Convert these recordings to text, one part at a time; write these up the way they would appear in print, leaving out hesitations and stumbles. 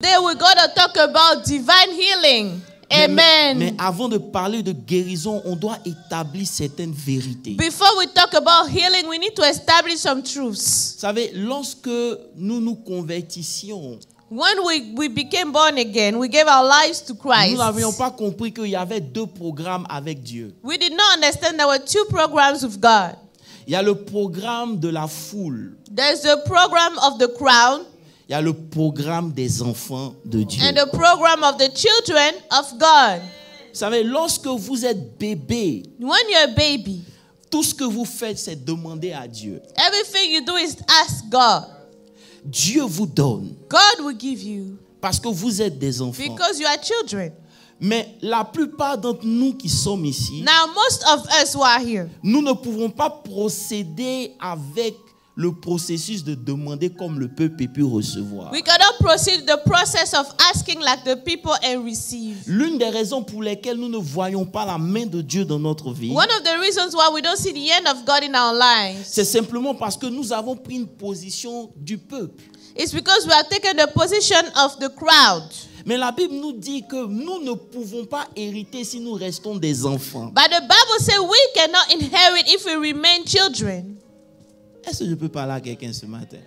Today we're going to talk about divine healing. Amen. Mais avant de parler de guérison, on doit établir certaines vérités. Before we talk about healing, we need to establish some truths. Vous savez, lorsque nous nous convertissions, When we became born again, we gave our lives to Christ. nous n'avions pas compris qu'il y avait deux programmes avec Dieu. We did not understand there were two programs with God. Il y a le programme de la foule. There's the program of the crowd. Il y a le programme des enfants de Dieu. And the program of the children of God. Vous savez, lorsque vous êtes bébé, When you're a baby, tout ce que vous faites, c'est demander à Dieu. everything you do is ask God. Dieu vous donne God will give you parce que vous êtes des enfants. because you are children. Mais la plupart d'entre nous qui sommes ici, Now, most of us who are here, nous ne pouvons pas procéder avec le processus de demander comme le peuple et puis recevoir. we cannot proceed the process of asking like the people and receive. L'une des raisons pour lesquelles nous ne voyons pas la main de Dieu dans notre vie, One of the reasons why we don't see the end of God in our lives c'est simplement parce que nous avons pris une position du peuple. is because we have taken the position of the crowd. Mais la Bible nous dit que nous ne pouvons pas hériter si nous restons des enfants. But the Bible says we cannot inherit if we remain children. Est-ce que je peux parler à quelqu'un ce matin?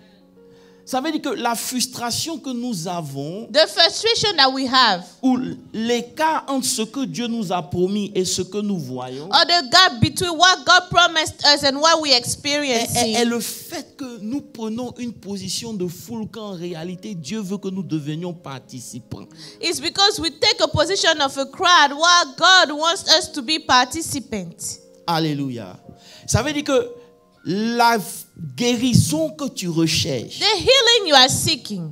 Ça veut dire que la frustration que nous avons, The frustration that we have, ou l'écart entre ce que Dieu nous a promis et ce que nous voyons, or the gap between what God promised us and what we experience, est le fait que nous prenons une position de foule quand en réalité Dieu veut que nous devenions participants. is because we take a position of a crowd while God wants us to be participants. Alléluia. Ça veut dire que la guérison que tu recherches, The healing you are seeking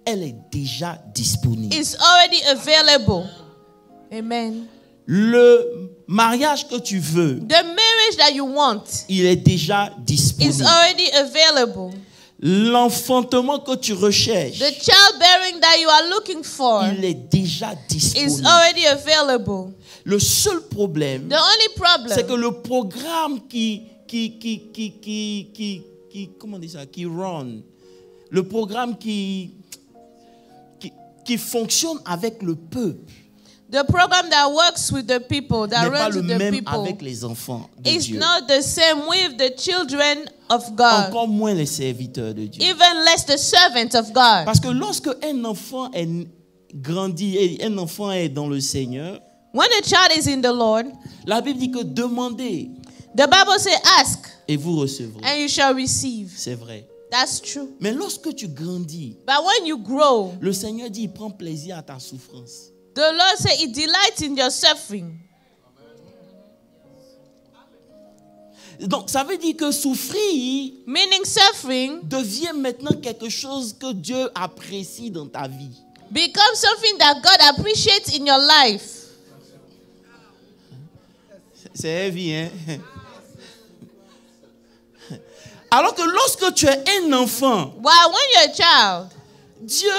elle est déjà disponible. is already available. Amen. Le mariage que tu veux, The marriage that you want il est déjà is disponible. already available. L'enfantement que tu recherches, The childbearing that you are looking for il est déjà is disponible. already available. Le seul problème, The only c'est que problem le programme comment on dit ça, qui run, le programme qui fonctionne avec le peuple, the program that works with the people, that n'est pas runs le with the même people, avec les enfants de is Dieu. not the same with the children of God, Encore moins les serviteurs de Dieu. even less the servants of God. Parce que lorsque un enfant est grandi et un enfant est dans le Seigneur, When a child is in the Lord, la Bible dit que demandez the Bible says, ask et vous recevrez. and you shall receive. C'est vrai. That's true. Mais lorsque tu grandis, But when you grow, le Seigneur dit il prend plaisir à ta souffrance. the Lord says He delights in your suffering. Donc ça veut dire que souffrir Meaning suffering devient maintenant quelque chose que Dieu apprécie dans ta vie. becomes something that God appreciates in your life. C'est heavy, hein? Alors que lorsque tu es un enfant, While when you're a child, Dieu,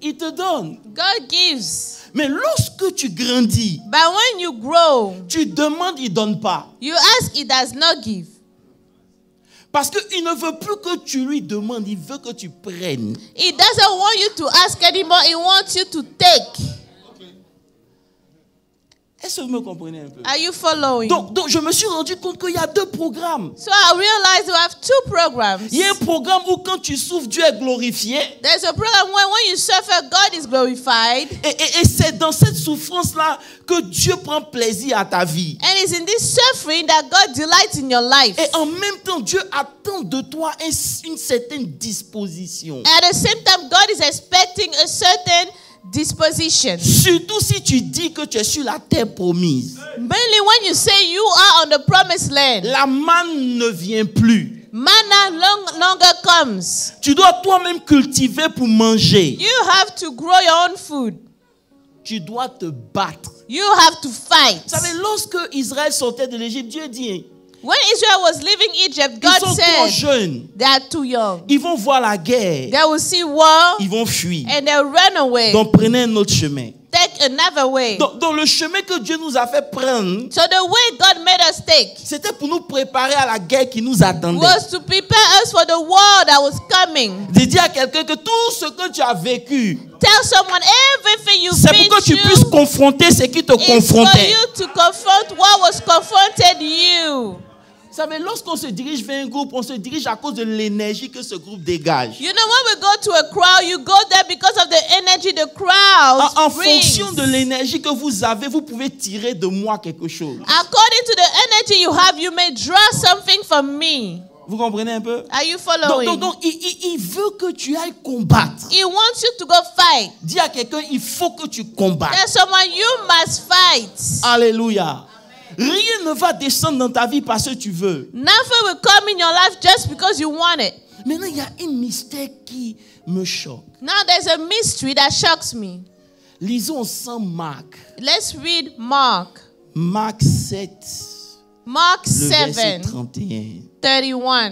il te donne. God gives. Mais lorsque tu grandis, But when you grow, tu demandes, il ne donne pas. you ask, He does not give. Parce qu'il ne veut plus que tu lui demandes, il veut que tu prennes. He doesn't want you to ask anymore. He wants you to take. Est-ce que vous me comprenez un peu? Are you following? Donc je me suis rendu compte qu'il y a deux programmes. So I realized we have two programs. Il y a un programme où quand tu souffres, Dieu est glorifié. There's a program when you suffer, God is glorified. Et c'est dans cette souffrance-là que Dieu prend plaisir à ta vie. And it's in this suffering that God delights in your life. Et en même temps, Dieu attend de toi une certaine disposition. At the same time, God is expecting a certain disposition. Surtout si tu dis que tu es sur la terre promise. Mainly when you say you are on the promised land. La manne ne vient plus. Manna longer comes. Tu dois toi-même cultiver pour manger. You have to grow your own food. Tu dois te battre. You have to fight. Vous savez, lorsque Israël sortait de l'Égypte, Dieu dit, When Israel was leaving Egypt, ils God sont trop said, jeunes. they are too young. Ils vont voir la guerre. They will see war Ils vont fuir. and they'll run away. Donc prenez un autre chemin. Take another way. Donc le chemin que Dieu nous a fait prendre, So the way God made us take c'était pour nous préparer à la guerre qui nous attendait. was to prepare us for the war that was coming. De dire à quelqu'un que tout ce que tu as vécu, Tell someone everything you've c'est been pour que tu puisses through confronter ce qui te is for confrontait. you to confront what was confronted you. Vous savez, lorsqu'on se dirige vers un groupe, on se dirige à cause de l'énergie que ce groupe dégage. You know, when we go to a crowd, you go there because of the energy the crowd En brings. fonction de l'énergie que vous avez, vous pouvez tirer de moi quelque chose. According to the energy you have, you may draw something from me. Vous comprenez un peu? Are you following? Donc, il veut que tu ailles combattre. He wants you to go fight. Dis à quelqu'un, il faut que tu combattes. Tell someone you must fight. Alléluia. Rien ne va descendre dans ta vie parce que tu veux. Nothing will come in your life just because you want it. Maintenant, il y a un mystère qui me choque. Now there's a mystery that shocks me. Lisons ensemble Marc. Let's read Mark. Marc 7, Mark le verset 7, 31. 31.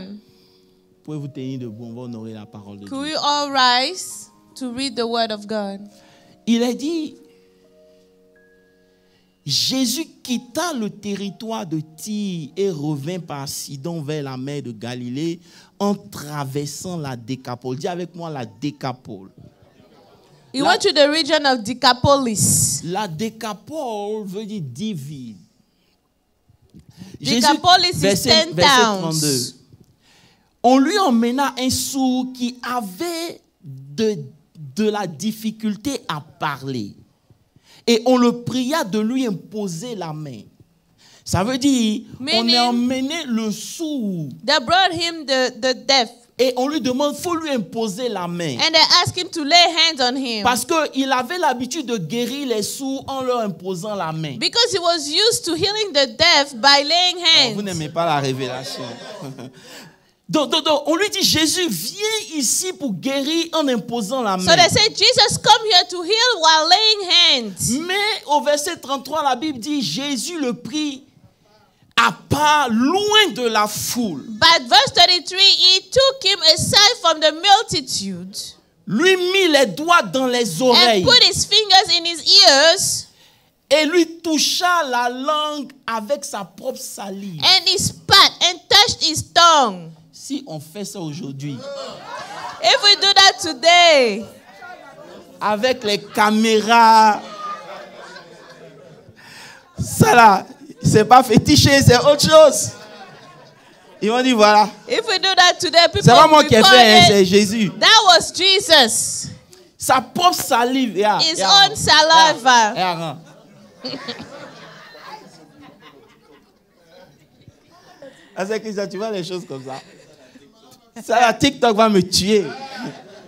Pouvez-vous tenir debout, on va honorer la parole de Could Dieu. we all rise to read the word of God? Il a dit, Jésus quitta le territoire de Tyr et revint par Sidon vers la mer de Galilée en traversant la Décapole. Dis avec moi la Décapole. He went to the region of Decapolis. La Décapole veut dire 10 villes. Decapolis is 10 verset towns. 32. On lui emmena un sourd qui avait de la difficulté à parler. Et on le pria de lui imposer la main. Ça veut dire, on a emmené le sourd. They brought him the deaf. Et on lui demande, il faut lui imposer la main. And they asked him to lay hands on him. Parce qu'il avait l'habitude de guérir les sourds en leur imposant la main. Because he was used to healing the deaf by laying Oh, vous hands. n'aimez pas la révélation. donc, on lui dit, Jésus, viens ici pour guérir en imposant la So main. they said, Jesus, come here to heal while laying hands. Mais au verset 33, la Bible dit, Jésus le prit à part, loin de la foule. But verse 33, he took him aside from the multitude Lui mit les doigts dans les and oreilles put his fingers in his ears, et lui toucha la langue avec sa propre salive. and he spat and touched his tongue. Si on fait ça aujourd'hui, If we do that today, avec les caméras, ça là, c'est pas fétiché, c'est autre chose. Ils vont dire voilà, if we do that today, people c'est pas moi qui ai record fait, hein, it. c'est Jésus. That was Jesus. Sa propre salive. His own saliva. C'est Christian, tu vois les choses comme ça. Ça, la TikTok va me tuer.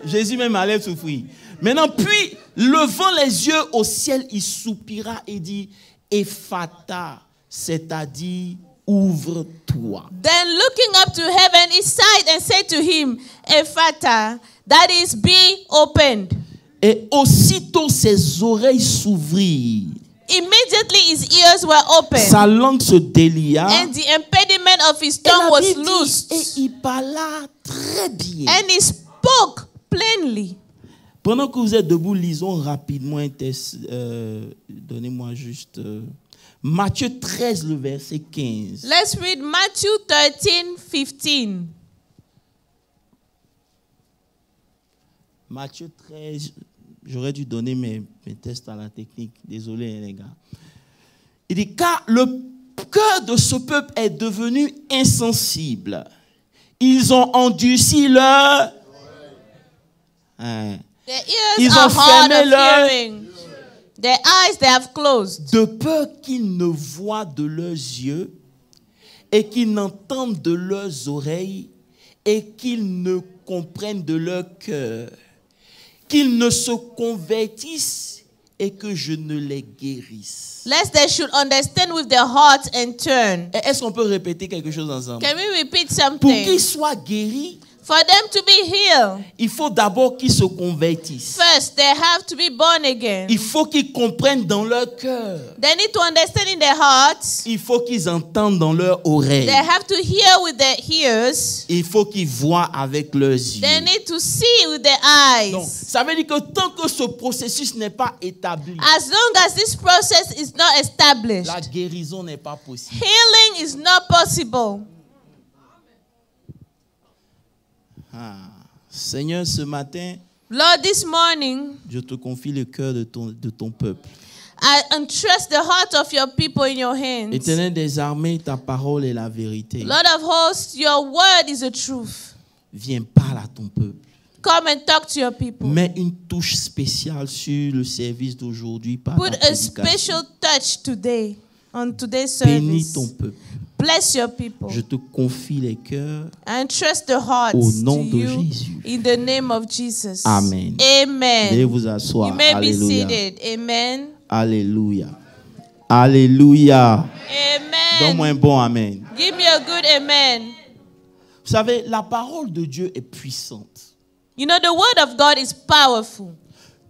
Jésus même allait souffrir. Maintenant, puis, levant les yeux au ciel, il soupira et dit, Ephata, c'est-à-dire, ouvre-toi. Then looking up to heaven, he sighed and said to him, Ephata, that is, be opened. Et aussitôt ses oreilles s'ouvrirent. Immediately his ears were opened, Sa langue se délia. and the impediment of his Et la tongue was Bible dit, loosed, et il parla très bien. and he spoke plainly. Pendant que vous êtes debout, lisons rapidement un texte. Donnez-moi juste Matthieu 13, le verset 15. Let's read Matthew 13:15. Matthieu 13, j'aurais dû donner mes tests à la technique. Désolé, les gars. Il dit, car le cœur de ce peuple est devenu insensible. Ils ont endurci leur... Their ears Ils are ont hard fermé of leur- hearing. Their eyes they have closed. de peur qu'ils ne voient de leurs yeux et qu'ils n'entendent de leurs oreilles et qu'ils ne comprennent de leur cœur, qu'ils ne se convertissent et que je ne les guérisse. Lest they should understand with their hearts and turn. Est-ce qu'on peut répéter quelque chose ensemble? Can we repeat Pour qu'ils something? soient guéris, For them to be healed, il faut d'abord qu'ils se convertissent. first they have to be born again. Il faut qu'ils comprennent dans leur cœur. They need to understand in their hearts. Il faut qu'ils entendent dans leur oreille. They have to hear with their ears. Il faut qu'ils voient avec leurs yeux. They need to see with their eyes. Donc, ça veut dire que tant que ce processus n'est pas établi, As long as this process is not established, la guérison n'est pas possible. healing is not possible. Seigneur, ce matin, Lord, this morning, je te confie le cœur de ton peuple. I entrust the heart of your people in your hands. Éternel des armées, ta parole est la vérité. Lord of hosts, your word is the truth. Viens, parle à ton peuple. Come and talk to your people. Mets une touche spéciale sur le service d'aujourd'hui par Put ta a prédication. special touch today on today's Bénis service. ton peuple. Bless your people. Je te confie les cœurs. And trust the hearts Au to nom de you Jésus. in the name of Jesus. Amen. Amen. Veuillez vous asseoir. You may be Alléluia. seated. Amen. Alléluia. Alléluia. Donne-moi Amen. un bon amen. Give me a good amen. Vous savez, la parole de Dieu est puissante. You know, the word of God is powerful.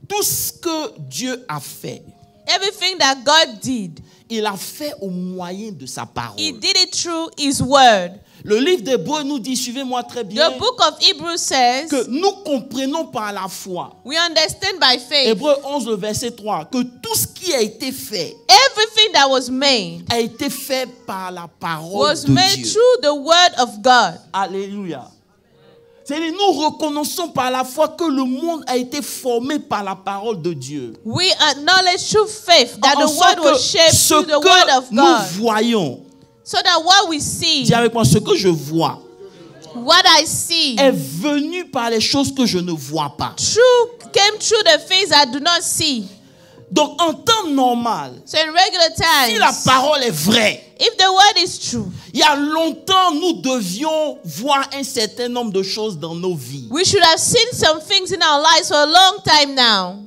Tout ce que Dieu a fait, Everything that God did, il a fait au moyen de sa parole. He did it through His word. Le livre d'Hébreux nous dit, suivez-moi très bien, The book of Hebrews says, que nous comprenons par la foi. we understand by faith, Hébreux 11, le verset 3, que tout ce qui a été fait everything that was made a été fait par la parole was de made Dieu. through the word of God. Alléluia. C'est-à-dire, nous reconnaissons par la foi que le monde a été formé par la parole de Dieu. We acknowledge through faith that En the word sorte que was shaped ce through the word que of nous God. voyons, So that what we see, dis avec moi, ce que je vois what I see, est venu par les choses que je ne vois pas. came through the things I do not see. Donc, en temps normal, So in regular si la times, parole est vraie, if the word is true, il y a longtemps, nous devions voir un certain nombre de choses dans nos vies. we should have seen some things in our lives for a long time now.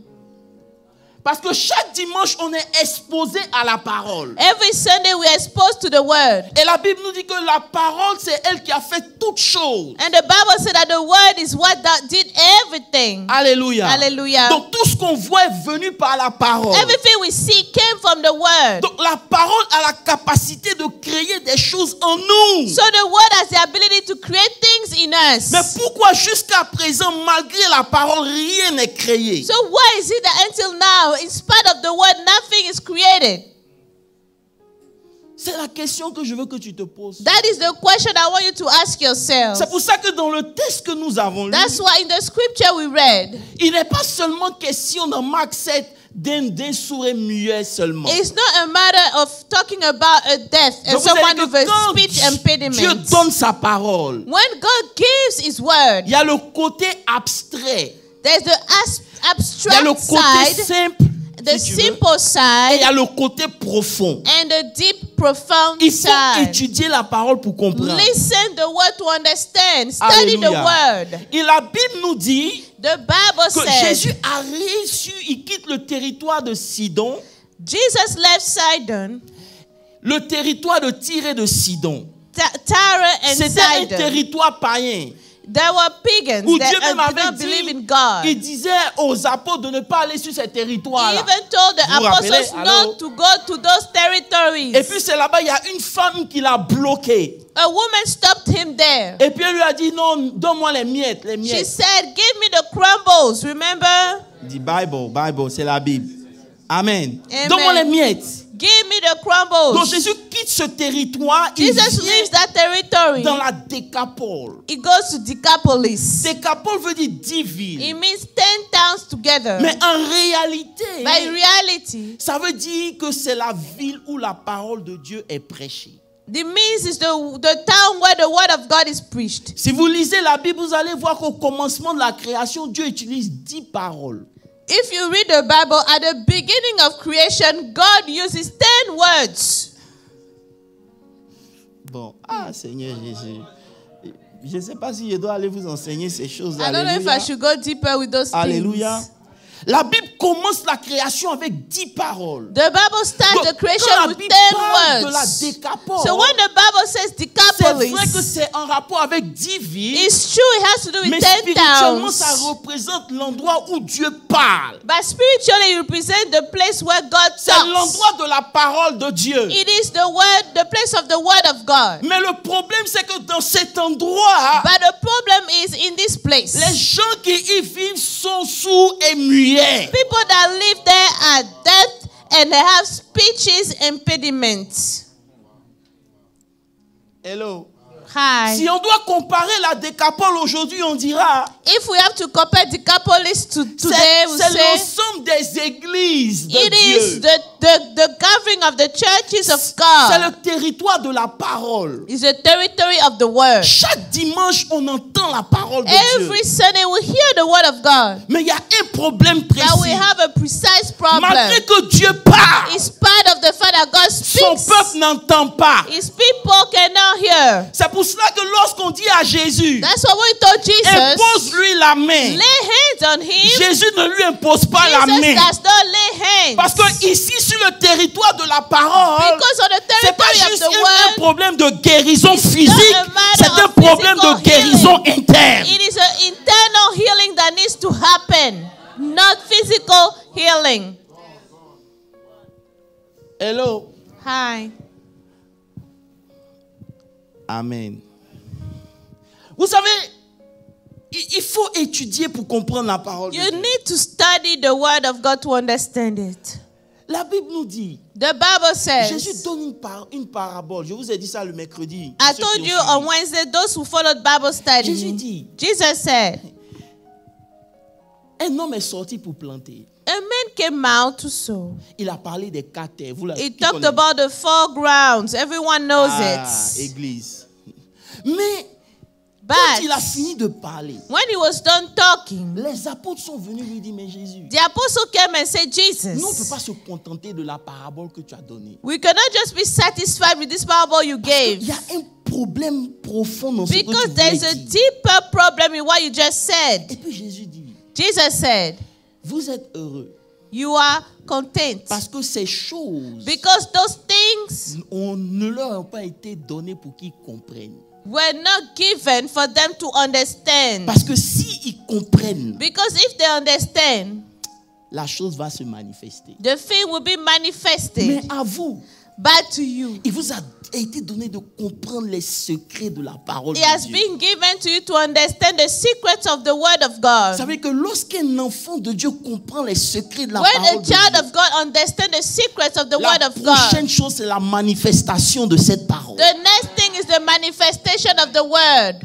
Parce que chaque dimanche, on est exposé à la parole. Every Sunday we are exposed to the word. Et la Bible nous dit que la parole, c'est elle qui a fait toutes choses. And the Bible said that the word is what that did everything. Alléluia. Hallelujah. Donc tout ce qu'on voit est venu par la parole. Everything we see came from the word. Donc la parole a la capacité de créer des choses en nous. So the word has the ability to create things in us. Mais pourquoi jusqu'à présent, malgré la parole, rien n'est créé? So why is it that until now, in spite of the word, nothing is created? C'est la question que je veux que tu te poses. That is the question I want you to ask yourself. C'est pour ça que dans le texte que nous avons lu, That's why in the scripture we read, il n'est pas seulement question dans Marc 7 d'un sourd et muet seulement. it's not a matter of talking about a death and Donc, vous savez someone que with a quand speech Dieu impediment. donne sa parole, When God gives His word, il y a le côté abstrait, there's the il y a le abstract côté side, simple, the si tu veux, simple et il side, y a le côté profond. and the deep, profound Il faut side. étudier la parole pour comprendre. Listen the word to understand. Study the Alléluia. word. Et la Bible nous dit The Bible que says Jésus a reçu, il quitte le territoire de Sidon, Jesus left Sidon, le territoire de Tyr et de Sidon. Tyre and C'était un Sidon. territoire païen. There were pagans Où that Dieu même did not avait believe in dit, God. il disait aux apôtres de ne pas aller sur ces He territoires-là. even told the Vous vous rappelez? apostles Allô? not to go to those territories. Et puis c'est là-bas, il y a une femme qui l'a bloqué. A woman stopped him there. Et puis elle lui a dit, non, donne-moi les miettes, les She miettes. said, give me the crumbles, remember? Il dit, Bible, c'est la Bible. Amen. Amen. Donne-moi les miettes. Give me the Donc crumbles. Jésus quitte ce territoire, il Jesus vient leaves that territory. dans la Décapole. He goes to Decapolis. Décapole veut dire 10 villes. It means 10 towns together. Mais en réalité, By reality, ça veut dire que c'est la ville où la parole de Dieu est prêchée. the means is the town where the word of God is preached. Si vous lisez la Bible, vous allez voir qu'au commencement de la création, Dieu utilise 10 paroles. If you read the Bible, at the beginning of creation, God uses 10 words. Bon, Seigneur Jésus. Je ne sais pas si je dois aller vous enseigner ces choses. I don't know if I should go deeper with those Alléluia. things. La Bible commence la création avec 10 paroles. The Bible starts Donc, the creation quand la with Bible 10 parle de la words. décapole, So when the Bible says c'est vrai que Decapolis, c'est en rapport avec 10 villes, it's true it has to do with mais 10 spirituellement, ça towns. représente l'endroit où Dieu parle. But spiritually, it represents the place where God C'est talks. l'endroit de la parole de Dieu. It is the word, the place of the word of God. Mais le problème, c'est que dans cet endroit, But the problem is in this place. les gens qui y vivent sont sourds et muets. People that live there are deaf and they have speeches impediments. Hello. Hi. Si on doit comparer la décapole aujourd'hui, on dira If we have to compare Decapolis to today, we c'est say l'ensemble des églises de it is Dieu. the gathering of the churches of C'est God. le territoire de la parole. It's the territory of the word. Chaque dimanche, on entend la parole de Every Dieu. Sunday we hear the word of God. Mais il y a un problème But we précis. have a precise problem. Malgré que Dieu parle, In spite of the fact that God son speaks, peuple n'entend pas. his people cannot hear. C'est pour cela que lorsqu'on dit à Jésus, That's why we told Jesus, impose-lui la main, lay hands on him. Jésus ne lui impose pas la Jesus main. does not lay hands. Parce que ici, sur le territoire de la parole, Because on the c'est pas territory of juste the un word, problème de guérison physique, a matter c'est un of problème de physical guérison healing. interne. It is an internal healing that needs to happen, not physical healing. Hello. Hi. Amen. Vous savez, il faut étudier pour comprendre la parole de You Dieu. need to study the word of God to understand it. La Bible nous dit, The Bible Jésus says, donne une parabole. Je vous ai dit ça le mercredi. I Ceux qui told ont you suivi. on Wednesday, those who followed Bible Jésus study, dit, Jesus said, un homme est sorti pour planter. a man came out to sow. Il a parlé des 4 terres. Vous He qui talked connaissez? about the 4 grounds. Everyone knows it. Église. Mais But quand il a fini de parler, when he was done talking, les apôtres sont venus lui dire, mais Jésus, the apostle came and said, nous on ne peut Jesus, pas se contenter de la parabole que tu as donnée. we cannot just be satisfied with this parable you Il gave. y a un problème profond dans ce que tu Because voulais there's a dire. deeper problem in what you just said. Et puis Jésus dit, Jesus said, vous êtes heureux you are content. parce que ces choses Because those things ne leur ont pas été données pour qu'ils comprennent. were not given for them to understand. Parce que s'ils comprennent, Because if they understand, la chose va se manifester. the thing will be manifested. Mais à vous, But to you, il vous a été donné de comprendre les secrets de la parole it de has Dieu. been given to you to understand the secrets of the word of Vous God. savez que lorsqu'un enfant de Dieu comprend les secrets de la When parole a de child Dieu, of God understands the secrets of the word la of God, prochaine chose, c'est la manifestation de cette parole. the next thing is the manifestation of the word.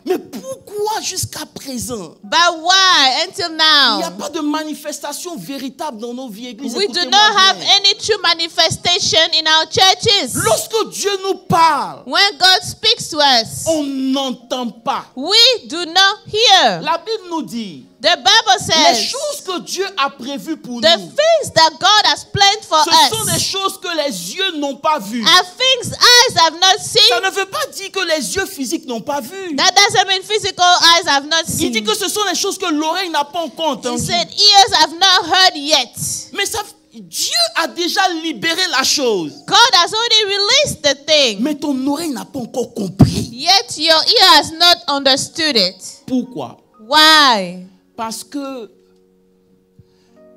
Mais pourquoi jusqu'à présent, But why until il n'y a now pas de manifestation véritable dans nos vies églises? we do Écoutez-moi not have bien. any true manifestation in our churches? Lorsque Dieu nous parle, When God speaks to us, on n'entend pas. we do not hear. La Bible nous dit, The Bible les says choses que Dieu a prévues pour the nous, things that God has planned for ce sont des us choses que les yeux n'ont pas vues. are things eyes have not Ça seen. ne veut pas dire que les yeux physiques n'ont pas vu. That doesn't mean physical eyes have not Il seen. dit que ce sont des choses que l'oreille n'a pas encore He entendues. said ears have not heard yet. Mais ça, Dieu a déjà libéré la chose. God has already released the thing, Mais ton oreille n'a pas encore compris. yet your ear has not understood it. Pourquoi? Why? Parce que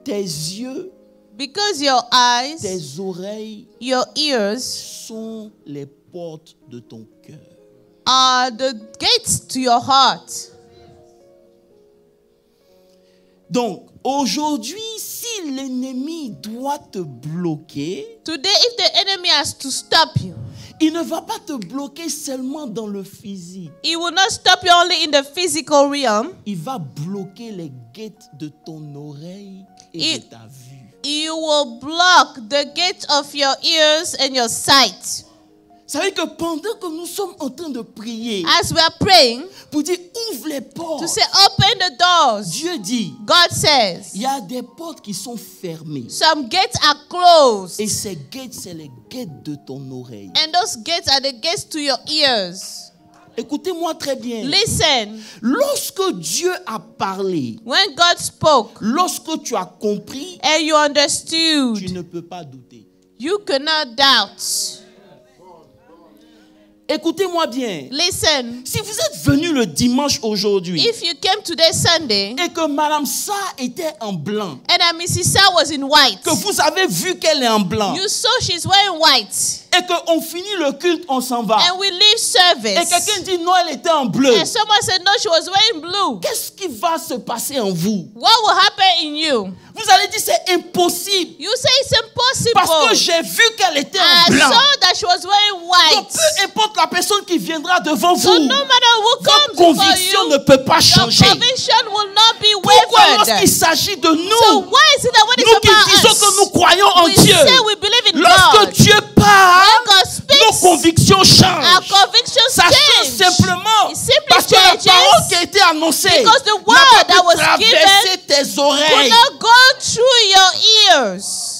tes yeux, Because your eyes, tes oreilles your ears sont les portes de ton cœur. are the gates to your heart. Donc, aujourd'hui, si l'ennemi doit te bloquer, Today, if the enemy has to stop you, il ne va pas te bloquer seulement dans le physique. he will not stop you only in the physical realm. Il va bloquer les guettes de ton oreille et de ta vue. He will block the gate of your ears and your sight. Vous savez que pendant que nous sommes en train de prier As we are praying pour dire ouvre les portes, to say, open the doors, Dieu dit, God says, il y a des portes qui sont fermées. some gates are closed. Et ces gates, c'est les gates de ton oreille. And those gates are the gates to your ears. Écoutez-moi très bien. Listen. Lorsque Dieu a parlé, When God spoke lorsque tu as compris, and you understood, tu ne peux pas douter. you cannot doubt. Écoutez-moi bien. Listen. Si vous êtes venu le dimanche aujourd'hui If you came today Sunday et que Madame Sa était en blanc, and Mrs. Sa was in white, que vous avez vu qu'elle est en blanc you saw she's wearing white, et qu'on finit le culte, on s'en va. and we leave Et service, quelqu'un dit non, elle était en bleu. and someone said no, she was wearing blue, Qu'est-ce qui va se passer en vous? what will happen in you? Vous allez dire c'est impossible You say it's impossible. parce que j'ai vu qu'elle était en I blanc. saw that she was wearing Donc white. peu importe la personne qui viendra devant So vous, no matter who votre comes before conviction you, ne peut pas your changer. conviction will not be Pourquoi wavered. lorsqu'il s'agit de So nous, why is it that when nous it's qui disons about que nous us, croyons en we Dieu, say we believe in lorsque God, Dieu parle, when God nos speaks, convictions our changent. convictions Ça change change. simplement It simply parce que la changes parole qui a été annoncée because the n'a word pas that was pu traverser tes could oreilles. not go through your ears.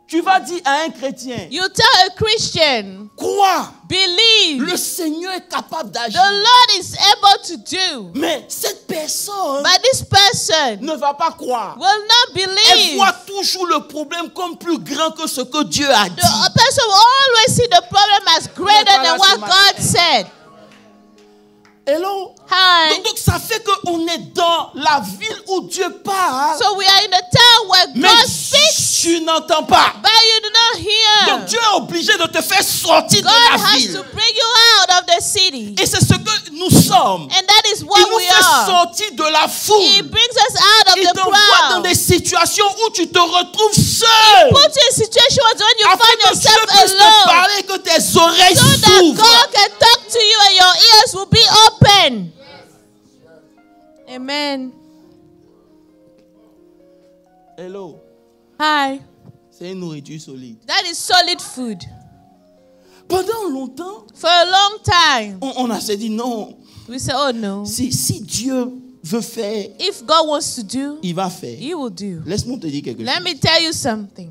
Tu vas dire à un chrétien, You tell a Christian, crois, believe, le Seigneur est capable the d'agir. Lord is able to do. Mais cette personne But this person ne va pas croire. will not Elle believe. voit toujours le problème comme plus grand que ce que Dieu a dit. The person will always see the problem as greater than what God said. Hello? Hi. Donc ça fait qu'on est dans la ville où Dieu parle, So we are in a town where mais God speaks, tu n'entends pas. but you do not hear. Donc Dieu est obligé de te faire sortir de God la has ville. to bring you out of the city. Et c'est ce que nous sommes. And that is Il what nous we fait are. sortir de la He foule. brings us out of Il the t'envoie dans crowd. des situations où tu te retrouves seul. Put you in situations when you Afin find que Dieu yourself puisse te alone. parler, que tes oreilles So that s'ouvrent. God can talk to you and your ears will be open. Amen. Hello. Hi. C'est une nourriture solide. That is solid food. Pendant longtemps, For a long time, on a se dit non. we say, oh no. Si Dieu veut faire, If God wants to do, il va faire. He will do. Laisse-moi te dire quelque Let chose. me tell you something.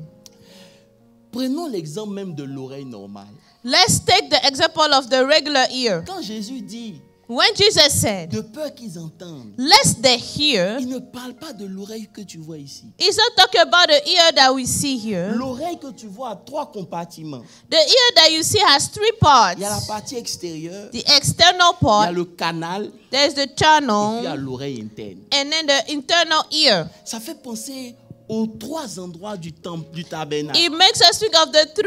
Prenons l'exemple même de l'oreille normale. Let's take the example of the regular ear. Quand Jésus dit, When Jesus said, de peur qu'ils entendent, lest they hear, il ne parle pas de l'oreille que tu vois ici. He's not talking about the ear that we see here. L'oreille que tu vois a 3 compartiments. The ear that you see has 3 parts. Il y a la partie extérieure, The external il y a part, le canal, there's the et puis il y a channel, l'oreille interne. and then the internal ear. Ça fait penser aux 3 endroits du temple, du tabernacle. It makes us think of the 3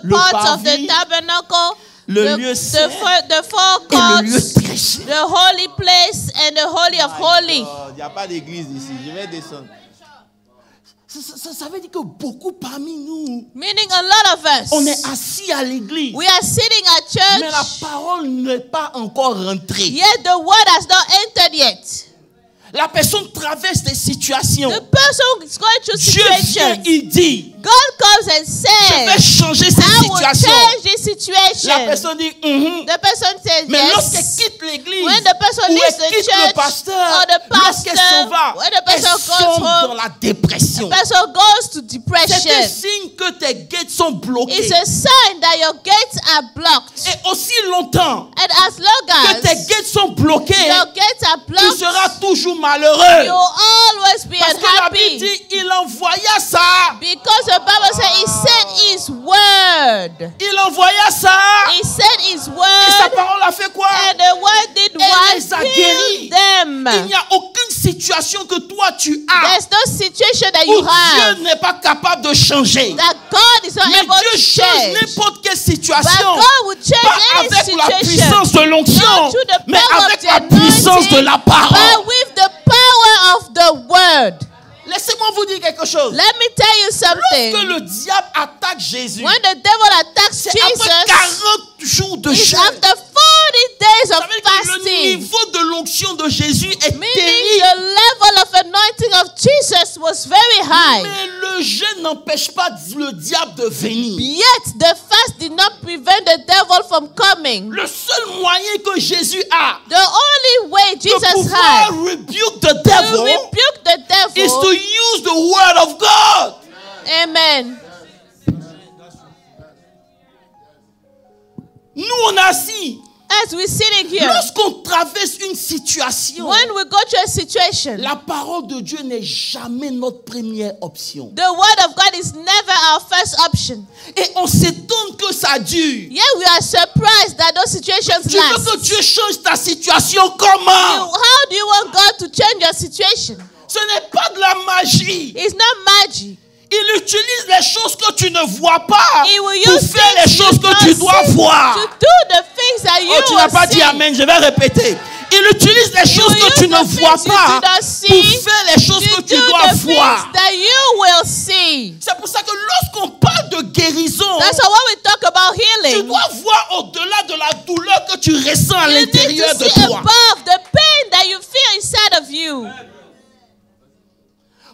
Le parts of the parvis, tabernacle, le lieu saint the four et le lieu courts, très saint. the holy place, and the holy of holy. Il n'y a pas d'église ici, je vais descendre. Ça veut dire que beaucoup parmi nous, Meaning a lot of us, on est assis à l'église, we are sitting at mais la church, parole n'est pas encore rentrée. yet the word has not entered yet. La personne traverse des situations. The person is going through Dieu vient, situations. il dit, God comes and je vais says, changer cette I will situation. change this situation. La personne dit, The person says mais lorsqu'elle yes. quitte l'église, When the person ou leaves elle the quitte le church, pasteur, or the lorsqu'elle s'en pastor, va, when the elle person goes sombre home, dans la dépression. The person goes to C'est un depression. signe que tes gates sont bloquées. It's a sign that your gates are blocked. Et aussi longtemps And as long que tes as gates sont bloquées, your gates are tu blocked, seras toujours malheureux. you'll always be Parce que la Bible unhappy. dit, il envoya ça. Because the Bible says He sent His word. Il envoya ça. He sent His Et sa word. parole a fait quoi? And the word did Elle what? les a guéris. Healed them. Il n'y a aucune situation que toi tu as There's no situation that où you have Dieu n'est pas capable de changer. that God is not Mais able Dieu to change change. n'importe quelle But situation. God will change Pas any avec la situation. puissance de l'onction, Not through the mais power avec of the la puissance de la anointing, parole. but with the power of the word. Laissez-moi vous dire quelque chose. Let me tell you Lorsque something. le diable attaque Jésus, When the devil attacks c'est après Jesus, 40 jours de it's jeûne. after 40 days Ça of veut dire que le fasting. niveau de l'onction de Jésus est Meaning terrible. the level of anointing of Jesus was very high. Mais le jeûne n'empêche pas le diable de venir. Yet the fast did not prevent the devil from coming. Le seul moyen que Jésus a The only way de Jesus pouvoir had rebuke the to devil rebuke the is to devil. use the word of God. Amen. on est assis, As we're sitting here, lorsqu'on traverse une situation, when we go to a situation, la parole de Dieu n'est jamais notre première option. the word of God is never our first option. Et on s'étonne que ça dure. Yet we are surprised that those situations Tu veux last. que Dieu change ta situation comment? How do you want God to change your situation? Ce n'est pas de la magie. It's not magic. Il utilise les choses que tu ne vois pas He will pour use faire les things choses you que don't tu dois see voir. to do the things that you Oh, tu n'as will pas dit see. amen, je vais répéter. Il utilise les choses will que tu use ne the vois things you pas do not pour see faire les choses To que tu do dois the voir. things that you will see. C'est pour ça que lorsqu'on parle de guérison, That's why when we talk about tu healing, dois voir au-delà de la douleur que tu ressens à you need l'intérieur to de see toi. above the pain that you feel inside of you.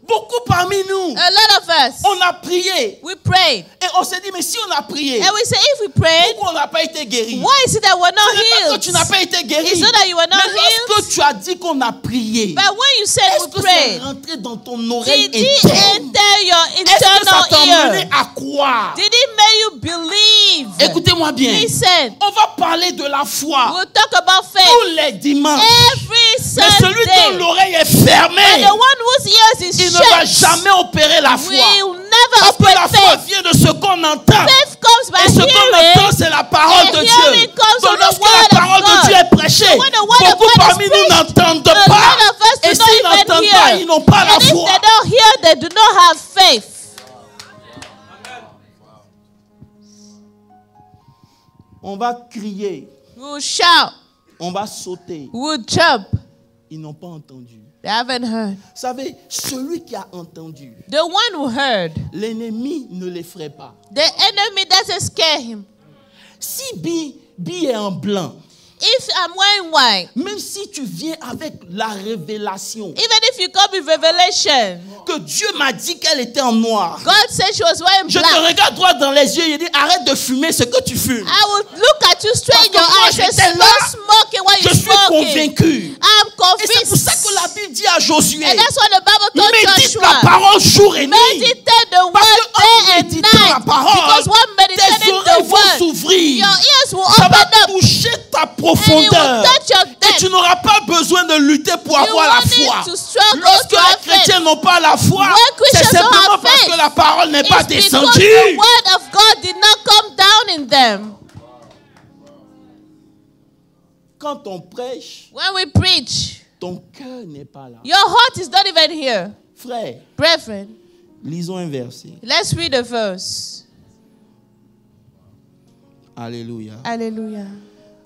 Beaucoup parmi nous, A lot of us, on a prié we prayed. et on s'est dit, mais si on a prié, And we say, if we prayed, pourquoi on n'a pas été guéri? why is it that we're not Ce n'est pas que healed? tu n'as pas été guéri. It's not that you were not Mais lorsque tu as dit qu'on a prié, But when you said est-ce we que c'est prayed, rentré dans ton oreille did it interne? enter your Est-ce que ça t'a internal mené ear? à croire? Did it make you believe? Écoutez-moi bien. Listen, On va parler de la foi we'll talk about tous faith les dimanches. every Mais celui dont Sunday. l'oreille est And fermée, the one whose ears is il ne va shut jamais opérer la foi. will never Parce que la operate foi faith. vient de ce qu'on entend. Faith comes by Et ce qu'on entend, hearing. c'est la parole and de hearing Dieu. comes Donc from the lorsque word la of parole de God. Dieu est prêchée, So when the word of beaucoup God is parmi nous preached, n'entendent a pas. lot of us Et do not s'ils even n'entendent pas, hear. ils n'ont pas la And if foi. they don't hear, they do not have faith. On va crier, We will shout. on va sauter. We will jump. Ils n'ont pas entendu. They haven't heard. Vous savez, celui qui a entendu, The one who heard, l'ennemi ne l'effraie pas. the enemy doesn't scare him. Si Bi est en blanc, If I'm wearing white, même si tu viens avec la révélation even if you come with revelation, que Dieu m'a dit qu'elle était en noir, God said she was wearing je te black. regarde droit dans les yeux et dis arrête de fumer ce que tu fumes. I will look at you straight in your Parce que moi, eyes and j'étais stop là. smoking while Je you're suis smoking. convaincu. I'm Et c'est pour ça que convinced. la Bible dit à Josué, And that's what the Bible told médite la Joshua. parole jour et nuit. Meditate the Parce word que en day and méditant la night. parole, Because one tes meditating oreilles the vont word, s'ouvrir. your ears will Ça va open up toucher ta and it will profondeur. touch your Et tu depth. n'auras pas besoin de lutter pour You avoir la won't need foi. to struggle Lorsque to les have chrétiens faith. n'ont pas la foi, When c'est Christians don't simplement have parce faith, que la parole n'est pas It's because descendue. the word of God did not come down in them. Quand on prêche, When we preach, ton cœur n'est pas là. your heart is not even here. Frère, Brethren, lisons un verset. let's read a verse. Alléluia. Hallelujah.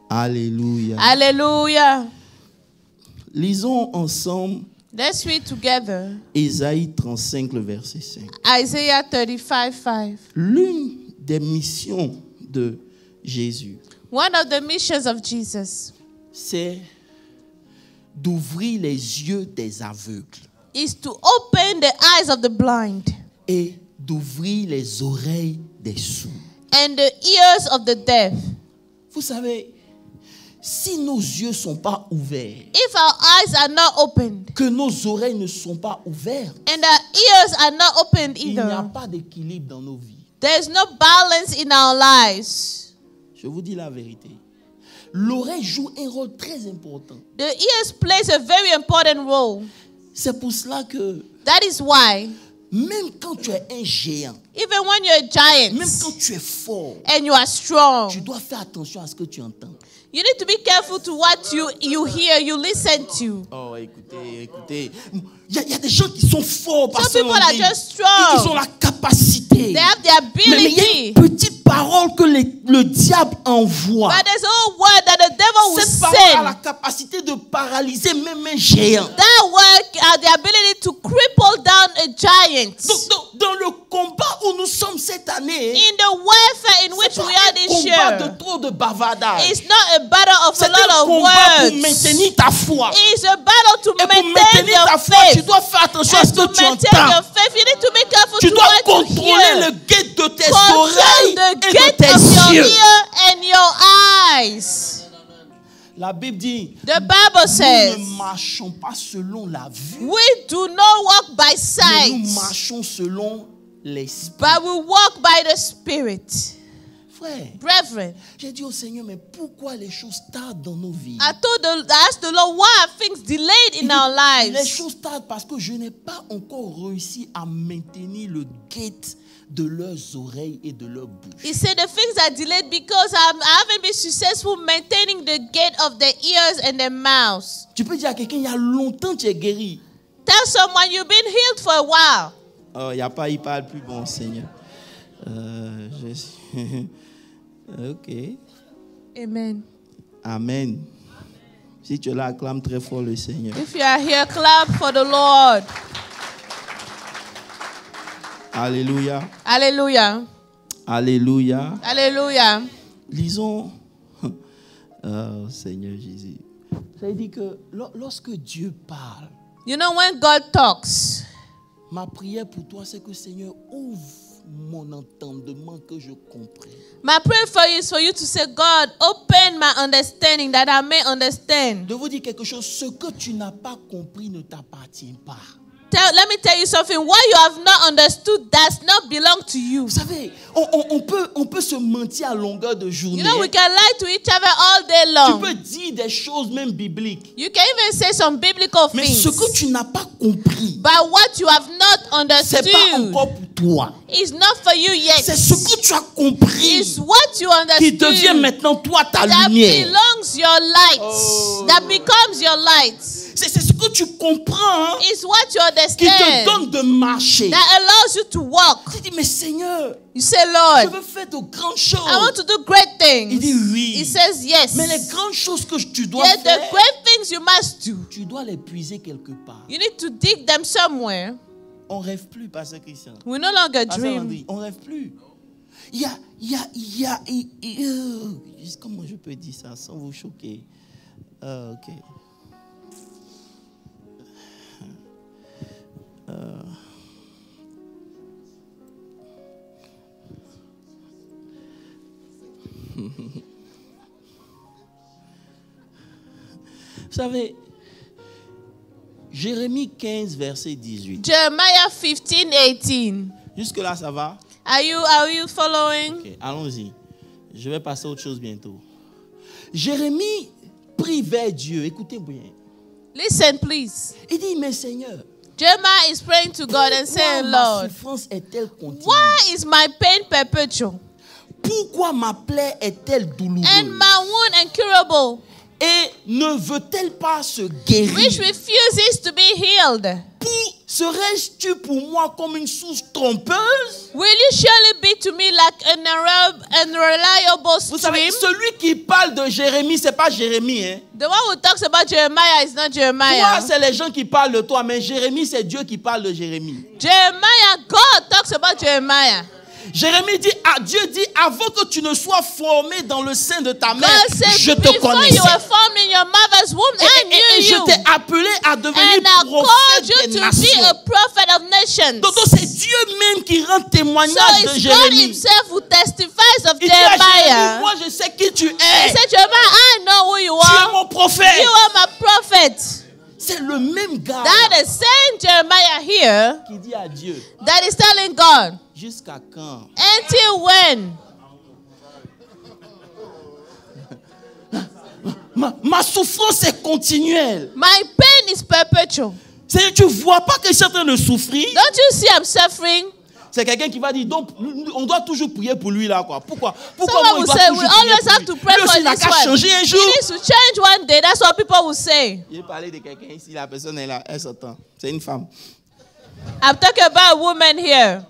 Alléluia. Hallelujah. Lisons ensemble Let's read together Ésaïe 35, le verset 5. Isaiah 35:5. L'une des missions de Jésus, One of the missions of Jesus c'est d'ouvrir les yeux des aveugles is to open the eyes of the blind et d'ouvrir les oreilles des sourds. and the ears of the deaf. Vous savez, si nos yeux ne sont pas ouverts, If our eyes are not opened que nos oreilles ne sont pas ouvertes, and our ears are not opened il n'y a either, pas d'équilibre dans nos vies. there's no balance in our lives. Je vous dis la vérité. L'oreille joue un rôle très important. The ears plays a very important role. C'est pour cela que That is why, même quand tu es un géant, even when you're a giant même quand tu es fort, and you are strong, tu dois faire attention à ce que tu entends. you need to be careful to what you hear, you listen to. Oh, écoutez. Il y a des gens qui sont forts parce Some people are qu'ils just strong. ont la capacité. They have the Mais il y a ability. une petite parole que le diable envoie. But there's a word that the devil will Cette parole a la send. capacité de paralyser même un géant. That word has the ability to cripple down a giant. Donc, dans le combat où nous sommes cette année, In the warfare in which c'est pas we are un this combat de year, trop de bavardage. it's not a battle of C'est a lot un of combat pour words. maintenir ta foi. It's a battle to Et pour maintain maintenir your ta foi, tu faith. dois faire attention à And ce to que tu maintain entends. your faith, you need to be careful Tu to dois what you contrôler le hear. gate de tes Control oreilles the et de gate tes of your yeux. ear and your eyes. La Bible dit, The Bible says, nous ne marchons pas selon la vue, we do not walk by mais sight, nous marchons selon l'esprit. but we walk by the Spirit. frères, Brethren, j'ai dit au Seigneur, mais pourquoi les choses tardent dans nos vies? I asked the Lord, why are things delayed in our Les lives? choses tardent parce que je n'ai pas encore réussi à maintenir le guet de leurs oreilles et de leur bouche. He said the things are delayed because I haven't been successful maintaining the gate of their ears and their mouths. Tu peux dire à quelqu'un, il y a longtemps tu es guéri. Tell someone you've been healed for a while. Oh, il n'y a pas, il parle plus bon, Seigneur. Ok. Amen. Amen. Si tu es là, acclame très fort le Seigneur. If you are here, clap for the Lord. Alléluia. Hallelujah. Alléluia. Hallelujah. Lisons. Oh, Seigneur Jésus. Ça veut dire que lorsque Dieu parle, You know, when God talks, ma prière pour toi, c'est que Seigneur ouvre mon entendement, que je comprenne. my prayer for you is for you to say, God, open my understanding that I may understand. De vous dire quelque chose, ce que tu n'as pas compris ne t'appartient pas. Let me tell you something. What you have not understood does not belong to you. Vous savez, on peut se mentir à longueur de journée. You know, we can lie to each other all day Tu long. peux dire des choses même bibliques. You can even say some biblical Mais things. ce que tu n'as pas compris, But what you have not c'est pas understood encore pour toi. is not for you yet. C'est ce que tu as compris It's what you qui devient understood maintenant toi ta that lumière. belongs your light. Oh. That becomes your light. C'est ce que tu comprends It's what you qui te understand donne de marcher. that allows you to walk. Tu dis, mais Seigneur, You say, je Lord, veux faire de grandes I choses. want to do great things. Il dit oui. He says yes. Mais les grandes choses que tu dois Yet the faire, great things you must do, tu dois les puiser quelque part. you need to dig them somewhere. On rêve plus, Pasteur Christian. We no longer Pasteur dream. Landry, on rêve plus. Comment je peux dire ça sans vous choquer? Ok. Vous savez, Jérémie 15, verset 18. Jeremiah 15:18. Jusque-là, ça va? Are you following? Ok, allons-y. Je vais passer à autre chose bientôt. Jérémie prie vers Dieu. Écoutez bien. Listen, please. Il dit, mais Seigneur, Jeremiah is praying to God and pourquoi saying, ma Lord, souffrance est-elle continue? why is my pain perpetual Pourquoi ma plaie est-elle douloureuse? and my wound incurable, Et ne veut-elle pas se guérir? which refuses to be healed? Serais-tu pour moi comme une source trompeuse? Will you surely be to me like an unreliable Vous savez, stream? celui qui parle de Jérémie, c'est pas Jérémie, hein? The one who talks about Jeremiah is not Toi, Jeremiah. c'est les gens qui parlent de toi, mais Jérémie, c'est Dieu qui parle de Jérémie. Jeremiah, God talks about Jeremiah. Jérémie dit, Dieu dit, avant que tu ne sois formé dans le sein de ta mère, God said, je te before connaissais. you were formed in your mother's womb, I Et knew je you. t'ai appelé à devenir And I called prophète you des to be nations. a prophet of nations. Donc c'est Dieu même qui rend So témoignage de it's God Jérémie. himself who testifies of Il dit à Jérémie, Jeremiah. moi je sais qui tu He es. said, Jeremiah, I know who you Tu es are. mon prophète. You are my prophet. C'est le même gars That is saying Jeremiah here qui dit à Dieu, that is telling God, jusqu'à quand? until when? Ma souffrance est continuelle. My pain is perpetual. C'est-à-dire, tu ne vois pas que je suis en train de souffrir. Don't you see I'm suffering? C'est quelqu'un qui va dire, donc, on doit toujours prier pour lui là, quoi. Pourquoi Someone moi, will il doit say, toujours we prier always pour have lui? to pray Lui for aussi, il n'a this qu'à one. changer un He jour. needs to change one day. That's what people will say. J'ai parlé de quelqu'un ici, la personne est là, elle s'entend. C'est une femme. I'm talking about a woman here.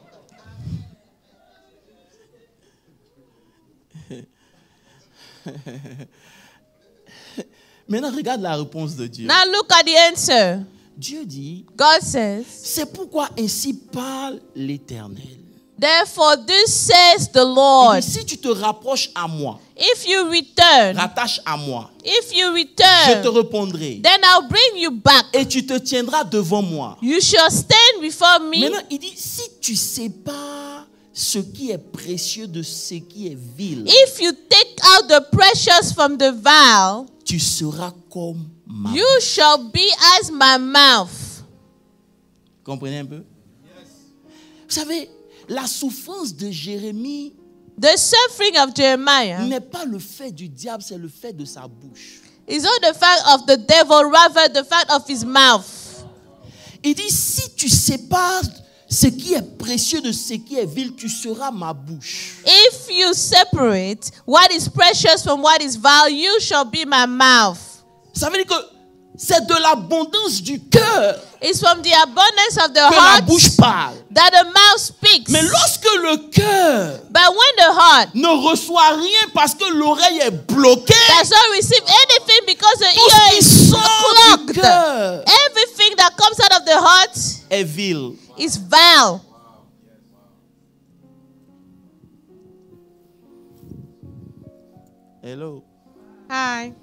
Maintenant, regarde la réponse de Dieu. Now look at the answer. Dieu dit, God says, c'est pourquoi ainsi parle l'Éternel. therefore this says the Il Lord, dit, si tu te rapproches à moi, if you return, rattache à moi, if you je te return, répondrai. then I'll bring you back. Et tu te tiendras devant moi. You shall stand before me. Maintenant, il dit, si tu sépares ce qui est précieux de ce qui est vil, If you take out the precious from the vile, tu seras comme ma you shall be as my mouth. Comprenez un peu? Vous savez, la souffrance de Jérémie The suffering of Jeremiah n'est pas le fait du diable, c'est le fait de sa bouche. is not the fact of the devil, rather the fact of his mouth. Il dit, si tu sépares ce qui est précieux de ce qui est vil, tu seras ma bouche. If you separate what is precious from what is vile, you shall be my mouth. Ça veut dire que c'est de l'abondance du cœur It's from the abundance of the que la heart bouche parle. that the mouth speaks. Mais lorsque le cœur But when the heart ne reçoit rien parce que l'oreille est bloquée, does not receive anything because the tout ce ear qui is sort du clogged, cœur everything that comes out of the heart est vil. is vile. Hello. Hi.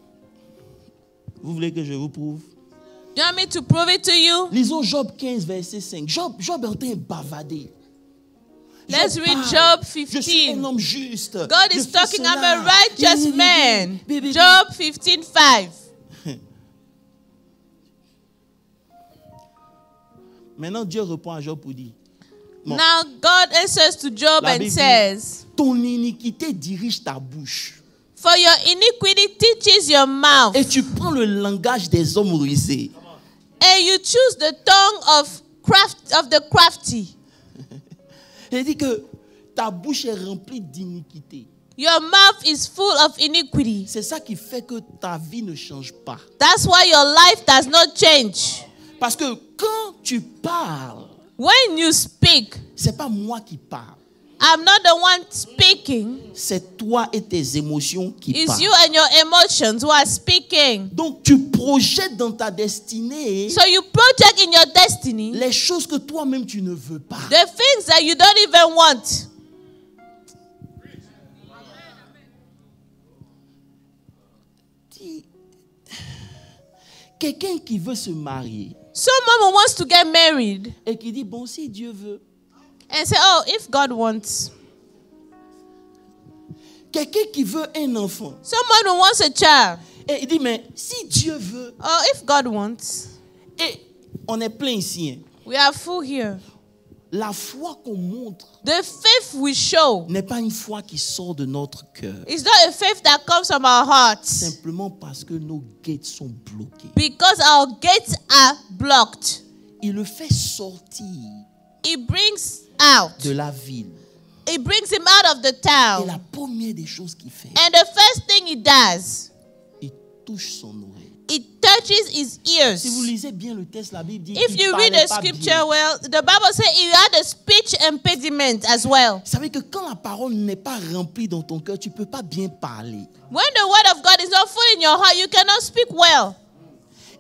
Vous voulez que je vous prouve? Do you want me to prove it to you? Lisons Job 15, verset 5. Job est en train de bavader. Let's Job read parle. Job Je suis un 15. homme juste. God Je is fais talking, I'm cela. a righteous man. Baby. Job 15:5. Maintenant, Dieu répond à Job pour dire, bon, Now God answers to Job La and Bible says, ton iniquité dirige ta bouche. for your iniquity teaches your mouth, Et tu prends le langage des hommes rusés. and you choose the tongue of the crafty. Il dit que ta bouche est remplie d'iniquité. Your mouth is full of iniquity. C'est ça qui fait que ta vie ne change pas. That's why your life does not change. Parce que quand tu parles, When you speak, c'est pas moi qui parle. I'm not the one speaking. C'est toi et tes émotions qui It's parlent. you and your emotions who are speaking. Donc tu projettes dans ta destinée So you project in your destiny les choses que toi-même tu ne veux pas. the things that you don't even want. Quelqu'un qui veut se marier Someone who wants to get married et qui dit, bon, si Dieu veut. and say, oh, if God wants. Quelqu'un qui veut un enfant Someone who wants a child. et il dit, mais si Dieu veut. Oh, if God wants. Et on est plein ici. Hein. We are full here. La foi qu'on montre The faith we show n'est pas une foi qui sort de notre cœur. is not a faith that comes from our hearts Simplement parce que nos gates sont bloqués. because our gates are blocked. Il le fait sortir It brings out. de la ville. It brings him out of the Et town. la première des choses qu'il fait, And the first thing he does, il touche son oreille. it touches his Si vous ears. lisez bien le texte, la Bible dit If il you read parlait the pas scripture bien. well, the Bible says he had a speech impediment as well. Vous savez que quand la parole n'est pas remplie dans ton cœur, tu ne peux pas bien parler. When the word of God is not full in your heart, you cannot speak well.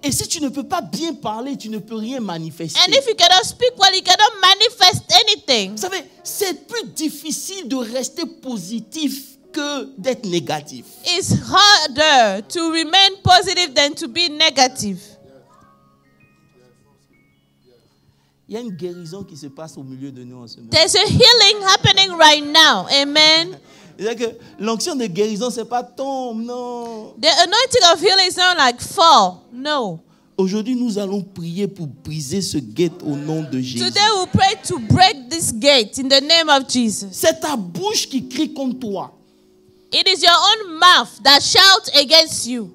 Et si tu ne peux pas bien parler, tu ne peux rien manifester. And if you cannot speak well, you cannot manifest anything. Vous savez, c'est plus difficile de rester positif que d'être négatif. It's harder to remain positive than to be negative. Il y a une guérison qui se passe au milieu de nous en ce moment. There's a healing happening right now. Amen. C'est-à-dire que l'onction de guérison, c'est pas tombe, non. The anointing of healing is not like fall. No. Aujourd'hui, nous allons prier pour briser ce gate au nom de Jésus. Today we pray to break this gate in the name of Jesus. C'est ta bouche qui crie contre toi. It is your own mouth that shouts against you.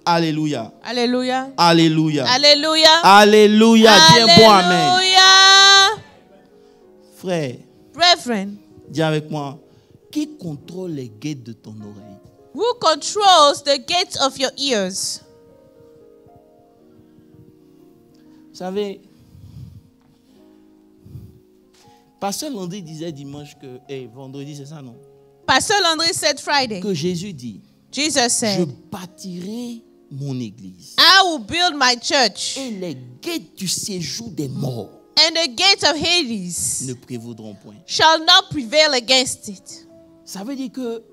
Alléluia. Hallelujah. Alléluia. Hallelujah. Alléluia. Dis un bon amen. Hallelujah. Frère, Brethren, dis avec moi, qui contrôle les gates de ton oreille? who controls the gates of your ears? Vous savez, Pasteur Landry disait dimanche que, vendredi, c'est ça, non? Pastor Landry said Friday. Que Jésus dit, Jesus je said, bâtirai mon église. I will build my church, Et les gates du séjour des morts and the gates of Hades ne prévaudront point. shall not prevail against it. Ça veut dire que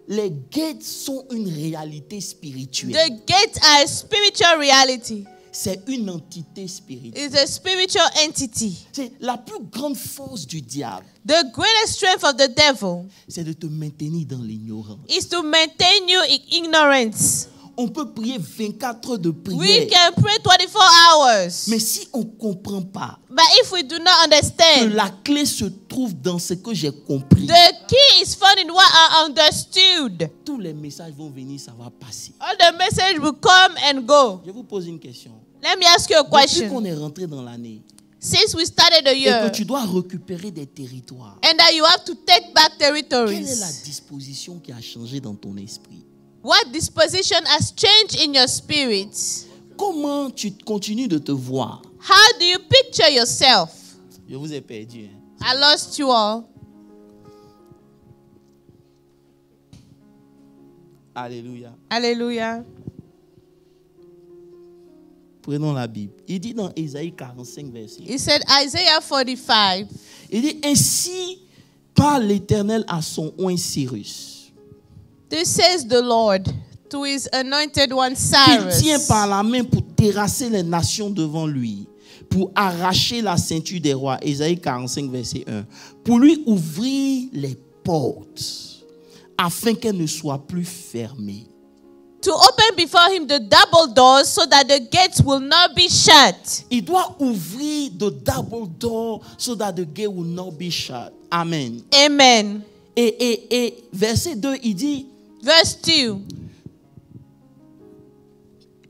les gates sont une réalité spirituelle. The gates are a spiritual reality. C'est une entité spirituelle. It's a spiritual entity. C'est la plus grande force du diable, The greatest strength of the devil c'est de te maintenir dans l'ignorance. is to maintain you in ignorance. on peut prier 24 heures de We prière. can pray 24 hours. Mais si on ne comprend pas But if we do not que understand, la clé se trouve dans ce que j'ai compris, the key is found in what I understood. tous les messages vont venir, ça va passer. All the message will come and go. Je vous pose une question. Let me ask you a Depuis qu'on question. est rentré dans l'année Since we started the et year, que tu dois récupérer des territoires, and that you have to take back quelle est la territories, disposition qui a changé dans ton esprit? what disposition has changed in your spirit? Comment tu continues de te voir? How do you picture yourself? Je vous ai perdu. Hein? I lost you all. Alléluia. Hallelujah. Prenons la Bible. Il dit dans Ésaïe 45, verset. He said, Isaiah 45. Il dit, ainsi parle l'Éternel à son oint Cyrus, This says the Lord to his anointed one qu'il tient Cyrus, par la main pour terrasser les nations devant lui, pour arracher la ceinture des rois. Ésaïe 45, verset 1. Pour lui ouvrir les portes, afin qu'elles ne soient plus fermées. to open before him the double doors so that the gates will not be shut. Il doit ouvrir the double door so that the gate will not be shut. Amen. Amen. Et verset 2, il dit, Verse 2.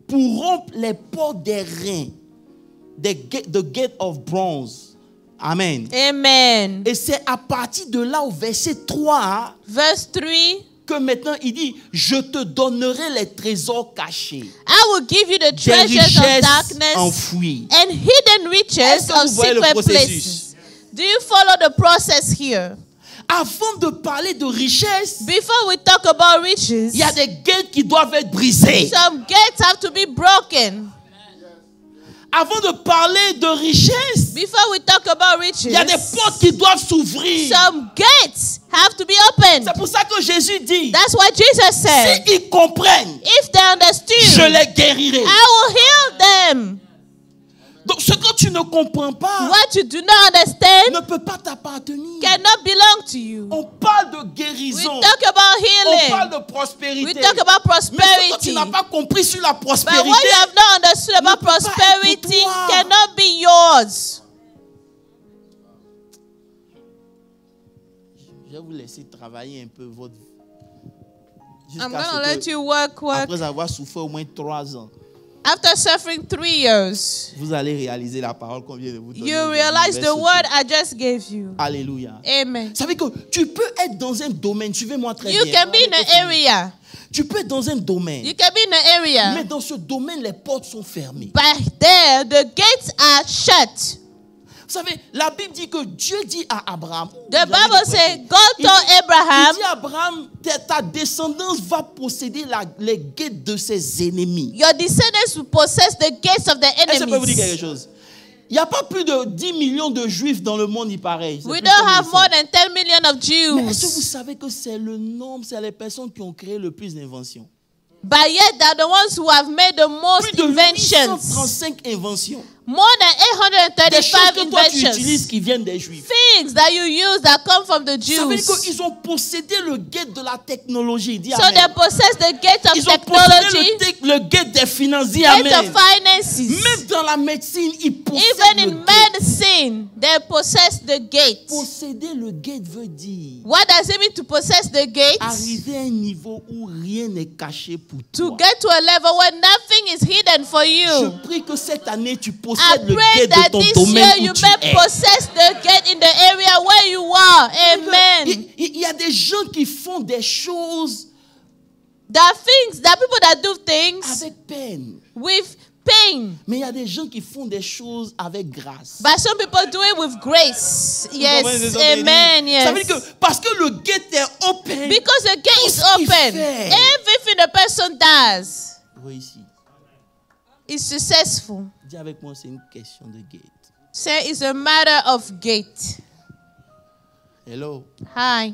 pour rompre les portes des reins, the gate of bronze. Amen. Amen. Et c'est à partir de là, au verset 3, Verse 3. que maintenant il dit, je te donnerai les trésors cachés, I will give you the des treasures of richesses darkness enfouies. and hidden Est-ce riches que of vous voyez le secret processus? places. Do you follow the process here? Avant de parler de richesse, Before we talk about riches, il y a des gates qui doivent être brisées. some gates have to be broken. Avant de parler de richesse, Before we talk about riches, il y a des portes qui doivent s'ouvrir. some gates have to be opened. C'est pour ça que Jésus dit, That's what Jesus said. s'ils comprennent, If they understood, je les guérirai. I will heal them. Donc ce que tu ne comprends pas What you do not understand ne peut pas t'appartenir. cannot belong to you. On parle de We guérison, talk about on parle healing. de prospérité. We talk about Mais ce que tu prosperity. n'as pas compris sur la But prospérité, what you have not understood about ne peut pas être prosperity pour toi. cannot be yours. je vais vous laisser travailler un peu votre vie. I'm Jusqu'à going to ce let que, you work. après avoir souffert au moins 3 ans, After suffering 3 years, vous allez réaliser la parole qu'on vient de vous donner. you aujourd'hui. realize Verset the word 2. I just gave you. Alléluia. Amen. Ça veut dire que tu peux être dans un domaine, suivez-moi très You bien. can be in an area. Tu peux être dans un domaine, You can be in an mais area. dans ce domaine, les portes sont fermées. But there, the gates are shut. Vous savez, la Bible dit que Dieu dit à Abraham. The Bible says God told Il Abraham, dit à Abraham, ta descendance va posséder les gates de ses ennemis. your descendants will possess the gates of the Est-ce que je peux vous dire quelque enemies. chose? Il n'y a pas plus de 10 millions de juifs dans le monde, il paraît. We don't have more than 10 million of Mais est-ce que vous Jews. savez que c'est le nombre, c'est les personnes qui ont créé le plus d'inventions? But yet they're the ones who have made the most Plus de inventions. 835 inventions. More than Des choses 835 que toi tu utilises inventions. qui viennent des juifs. Things that you use that come from the Ça veut dire Jews. qu'ils ont possédé le gate de la technologie. Dis So amen. they possess the gate of Ils ont technology, possédé le gate des finances. Dis gate amen. of finances. Même dans la médecine, ils possèdent Even le in gate. medicine, they possess the gate. Posséder le gate veut dire What does it mean to possess the gate? arriver à un niveau où rien n'est caché pour To toi. get to a level where nothing is hidden for Je you. prie que cette année, tu I possèdes le pray gate that de ton this domaine year où you tu may es. possess the gate in the area where you are. Amen. Il y a des gens qui font des choses There are things, there are people that do things avec peine. with pain. Mais il y a des gens qui font des choses avec grâce. But some people do it with grace. Vous comprenez Yes. ce que je veux dire? Amen. Ça veut Yes. dire que parce que le gate est open, Because the gate is Tout ce qu'il open, fait. everything the person does réussit. is successful. Dis avec moi, c'est une question de gate. Say it's a matter of gate. Hello. Hi.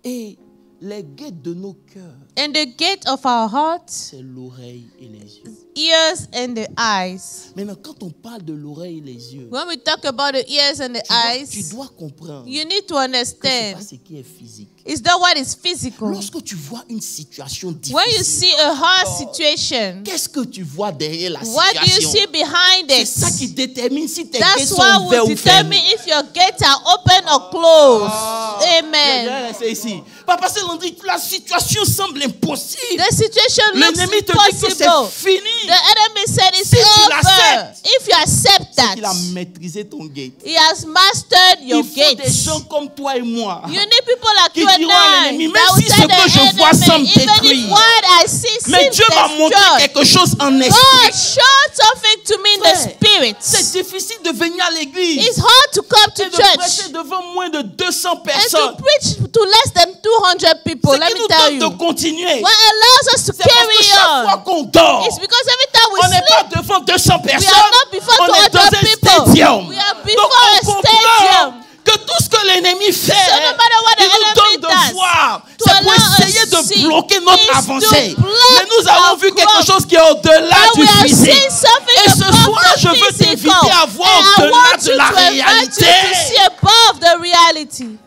Et les guettes de nos cœurs, And the gate of our hearts, c'est l'oreille et les yeux. ears and the eyes. Maintenant, quand on parle de l'oreille et les yeux, When we talk about the ears and the tu eyes, dois comprendre you need to que c'est understand pas ce qui est physique. it's not what is physical. Lorsque tu vois une situation When you difficile, see a hard situation, qu'est-ce que tu vois derrière la what do you situation? see behind C'est it? ça qui détermine si tes gates That's sont what ouverts will ou fermés. determine if your gates are open or closed. Amen. C'est ici. Papa, c'est l'endroit, la situation semble impossible. The situation looks L'ennemi te dit que c'est impossible. fini. The enemy said it's Si tu over. l'acceptes, If you accept C'est qu'il a that, maîtrisé ton gate. he has mastered your Il faut des gates. gens comme toi et moi You need people like qui you and diront à l'ennemi, I même that will si tell ce que je the vois semble enemy, even if détruire, what I see mais seems Dieu m'a montré destroyed, quelque chose en God esprit. showed something to me in the Frère, spirit. c'est difficile de venir à l'église It's hard to come to et de prêcher church devant moins de 200 and to personnes. preach to less than 200 people. Ce Let qui me nous tell donne you. de continuer, What allows us to c'est parce que carry chaque fois on qu'on dort, is because every time we on n'est sleep, pas devant 200 we personnes, are not before on est dans 200 un people. stadium. We are Donc before on a comprend stadium. que tout ce que l'ennemi fait, So no matter what the il nous enemy donne de does, voir. to C'est pour allow us essayer to de see bloquer is notre to avancée. block Mais nous avons our vu quelque growth. chose qui est au-delà But du we have physique. seen something Et ce above soir, the je veux physical. t'inviter à voir And I au-delà want de you la to invite you réalité. to see above the reality.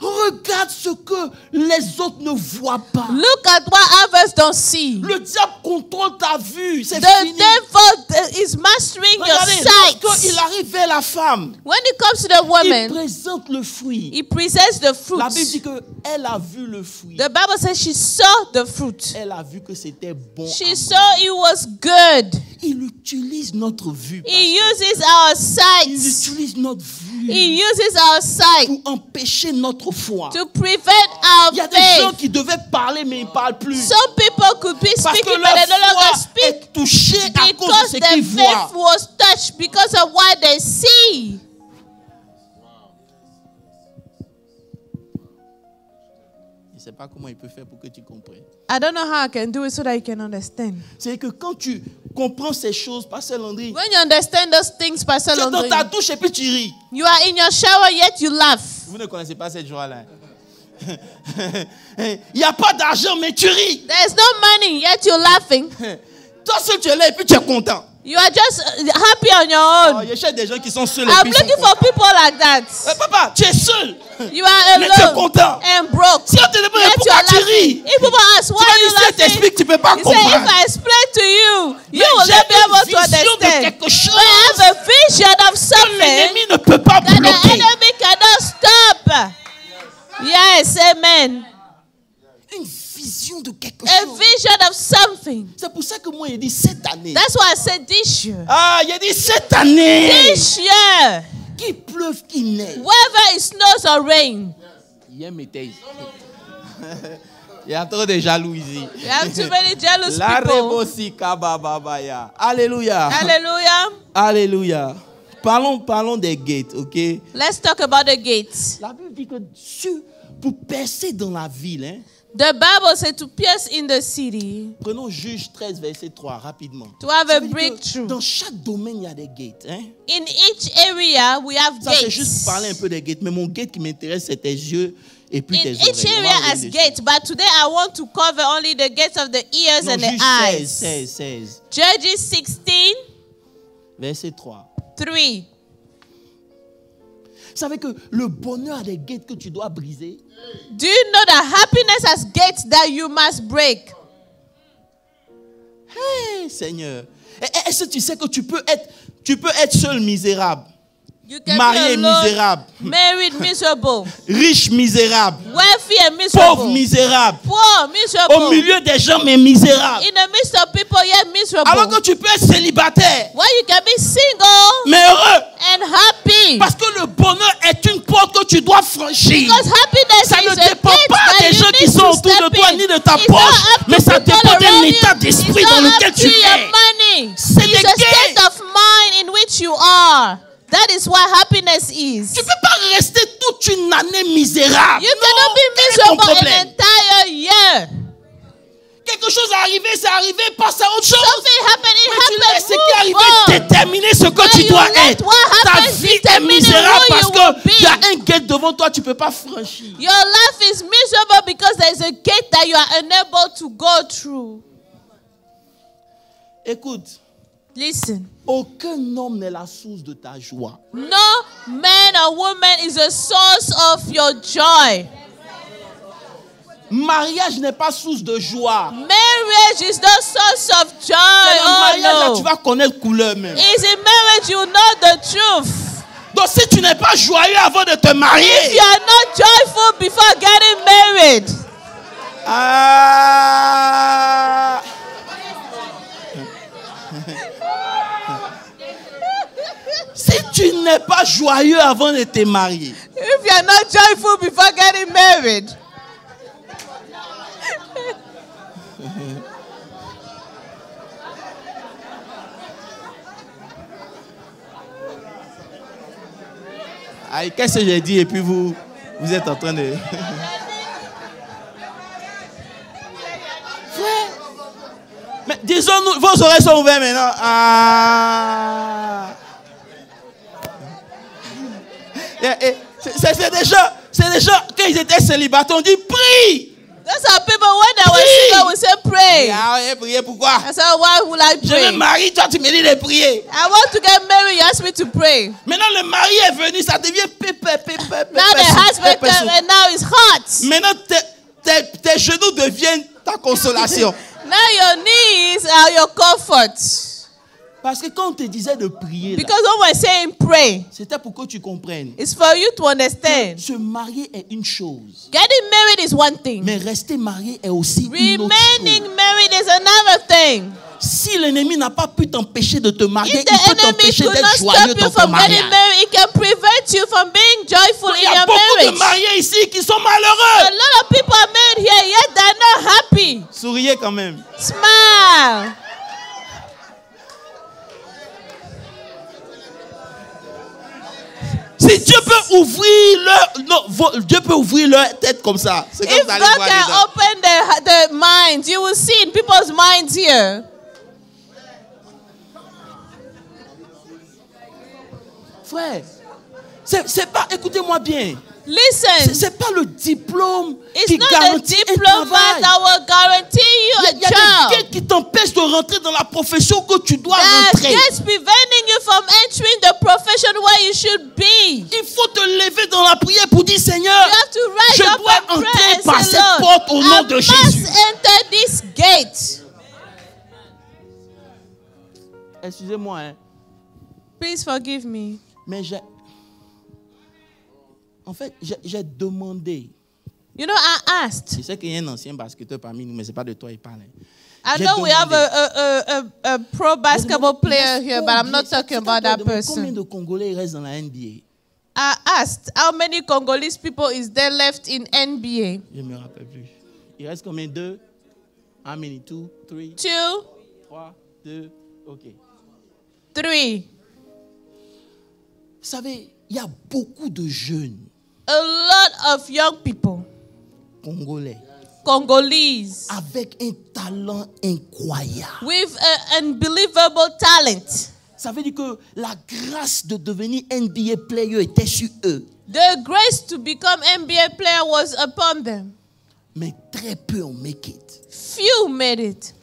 Regarde ce que les autres ne voient pas. Look at what others don't see. Le diable contrôle ta vue. C'est The fini. devil is mastering your Regardez, lorsqu'il sight. arrive vers la femme, When it comes to the il woman, présente le fruit. he presents the La Bible dit fruit. qu'elle a vu le fruit. The Bible says she saw the fruit. Elle a vu que c'était bon. à She manger. saw it was good. Il utilise notre vue. He pasteur. uses our Il sight. utilise notre vue He uses our sight pour empêcher notre foi. to prevent our Il y a des gens faith. qui devaient parler mais ils ne parlent plus. Some people could be Parce que speaking, leur but they no longer foi speak est touchée à cause because de ce their qu'ils voient. faith was touched because of what they see. Je ne sais pas comment il peut faire pour que tu comprennes. I don't know how I can do it so that you can understand. C'est que quand tu comprends ces choses, Pasteur Landry, When you understand those things, Pastor tu es dans Landry, ta douche et puis tu ris. you are in your shower yet you laugh. Vous ne connaissez pas cette joie-là. Il n'y a pas d'argent, mais tu ris. There's no money yet you're laughing. Toi seul, tu es là et puis tu es content. You are just happy on your Oh, own. je cherche des gens qui sont seuls et I'm puis ils sont looking for people like that. contents. Papa, tu es seul. You are Mais tu es alone content. and broke. Si on te demande Yet you pourquoi are tu ris, laughing. If people ask tu why vas you dire si elle laughing, t'explique, tu ne peux pas you say if comprendre. I explain to you, Mais you will j'ai not be une able to vision de understand. quelque chose But I have a vision of que something l'ennemi ne peut pas that the bloquer. enemy cannot stop. Yes, amen. Une vision de quelque A chose. vision of something. C'est pour ça que moi, il dit cette année. That's why I said this year. Ah, il a dit cette année. This year, Qu'il pleuve, qu'il neige. whether it snows or rain, Il aime mes thèses. Il y a trop de jaloux ici. you have too many jealous La people. rebosi kabababaya. Alléluia. Hallelujah. Alléluia. Parlons des gates, ok? Let's talk about the gates. La Bible dit que pour percer dans la ville, hein, The Bible said to pierce in the city, prenons Juge 13, verset 3, rapidement. to have Ça a veut dire que breakthrough. dans chaque domaine, il y a des gates. Hein? In each area, we have Ça, c'est juste gates. parler un peu des gates. Mais mon gate qui m'intéresse, c'est tes yeux et puis In tes each oreilles. On va area revenir as dessus. gates, but today I want to cover only the gates of the ears Non, and the Juge eyes. 16, Judges 16, verset 3. 3. Vous savez que le bonheur a des gates que tu dois briser. Do you know that happiness has gates that you must break? Hey, Seigneur. Est-ce que tu sais que tu peux être seul misérable, You can marié be alone, misérable, married miserable, riche misérable, wealthy and pauvre miserable, misérable, poor miserable, au milieu des gens mais misérable. in the midst of people yet miserable. Alors que tu peux être célibataire Why you can be single mais heureux. and happy. Parce que le bonheur est une porte que tu dois franchir. Because happiness Ça is ne a dépend gate pas that des you gens qui need sont to autour de step toi in. ni de ta It's not poche, up to mais ça people dépend d'un around état you. d'esprit It's dans not lequel up tu to your es. money. C'est It's des a gates. state of mind in which you are. That is what happiness is. Tu ne peux pas rester toute une année misérable. You Non, cannot be quel est ton miserable an problème? entire year. Quelque chose est arrivé, c'est arrivé, passe à autre chose. Something happened, Mais tu it laisses ce qui est happened. arrivé Move on. déterminer ce que But tu you dois let être. what Ta happens vie est determine misérable who parce you will be. qu'il y a un gate devant devant toi, tu ne peux pas franchir. Your life is miserable because there is a gate that you are unable to go through. Écoute, Listen. aucun homme n'est la source de ta joie. No man or woman is a source of your joy. Mariage n'est pas source de joie. Marriage is no source of joy. C'est le mariage là, Oh tu no. vas connaître couleur même. It's in marriage you know the truth. Donc si tu n'es pas joyeux avant de te If marier, you are not joyful before getting married, ah, si tu n'es pas joyeux avant de te marier, if you are not joyful before getting married, aïe, qu'est-ce que j'ai dit et puis vous êtes en train de... Frère, mais disons-nous, vos oreilles sont ouvertes maintenant. Ah. C'est des gens, quand ils étaient célibataires, on dit prie. those are people when they were single will say pray. Ah ouais, prier pourquoi? I said, why would I Je pray? me marie, toi tu me dis de prier. I want to get married, you ask me to pray. Maintenant le mari est venu, ça devient pépé. Now the husband came and now it's hot. Maintenant tes genoux deviennent ta consolation. Now your knees are your comfort. Parce que quand on te disait de prier, là, Because when we're saying pray, c'était pour que tu comprennes. it's for you to understand. Se marier est une chose, Getting married is one thing. mais rester marié est aussi une autre Remaining chose. married is another thing. Si l'ennemi n'a pas pu t'empêcher de te marier, If il peut the enemy t'empêcher could not d'être joyeux stop you dans ton from getting mariage. married, it can prevent you from being joyful Il y in a your beaucoup de marriage. mariés ici qui sont A malheureux. lot of people are married here, yet they're not happy. Souriez quand même. Smile. Si Dieu peut ouvrir Dieu peut ouvrir leur tête comme ça. C'est comme If ça. God can open the minds, you will see in people's minds here. Frère, c'est pas, écoutez-moi bien. Listen, C'est pas le diplôme it's qui not the garantit un diploma travail. that will guarantee you Il a y a des job. gates qui t'empêchent de rentrer dans la profession que tu dois That rentrer. gets preventing you from entering the profession where you should be. Il faut te lever dans la prière pour dire Seigneur, You have to rise je up dois and pray entrer and par say, cette porte au Lord, nom I de must Jésus. enter this gate. Excusez-moi, hein, Please forgive me. mais j'ai demandé. You know, I asked. Je sais qu'il y a un ancien basketteur parmi nous, mais c'est pas de toi il parle. I J'ai know we have demandé. a pro basketball J'ai demandé, player here, but I'm not talking about that Combien person. de Congolais restent dans la NBA? I asked how many Congolese people is there left in NBA? Je ne me rappelle plus. Il reste combien? 2? How many? 2, 3, 2, 3, 2, ok. 3. Vous savez, il y a beaucoup de jeunes A lot of young people, Congolais Congolese, avec un talent incroyable. with an unbelievable talent. Ça veut dire que la grâce de devenir NBA player était sur eux. The grace to become NBA player was upon them. Mais très peu ont make it. Few made it.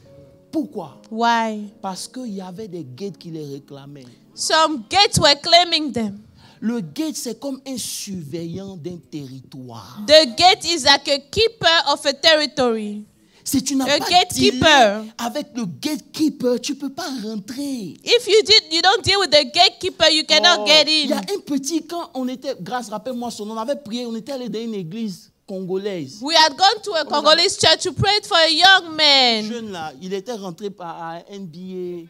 Pourquoi? Why? Parce qu'il y avait des gates qui les réclamaient. Some gates were claiming them. Le gate, c'est comme un surveillant d'un territoire. The gate is like a keeper of a territory. Si tu n'as A pas gatekeeper. dealé avec le gatekeeper, tu ne peux pas rentrer. If you don't deal with the gatekeeper, you cannot get Il y a in. un petit, quand on était, grâce, rappelle-moi son nom, on avait prié, on était allé dans une église congolaise. We had gone to a Congolese church to pray for a young Le man. jeune là, il était rentré à NBA.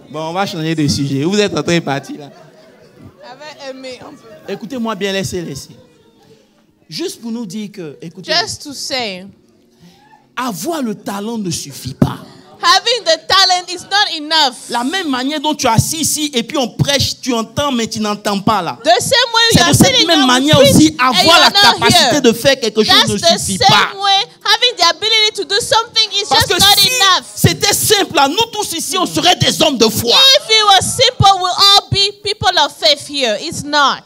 Bon, on va changer de sujet. Vous êtes en train de partir là. Écoutez-moi bien, laissez. Juste pour nous dire que, écoutez, Just to say, avoir le talent ne suffit pas. Having the talent is not enough. La même manière dont tu es assis ici et puis on prêche, tu entends mais tu n'entends pas là. The same way you C'est are de cette sitting même and we manière preach aussi, and you avoir la are not capacité here. de faire quelque chose That's ne the suffit same pas. way. Having the ability to do something is Parce just que not si enough. c'était simple, là, nous tous ici, on serait des hommes de foi. If it was simple, we'll all be people of faith here. It's not.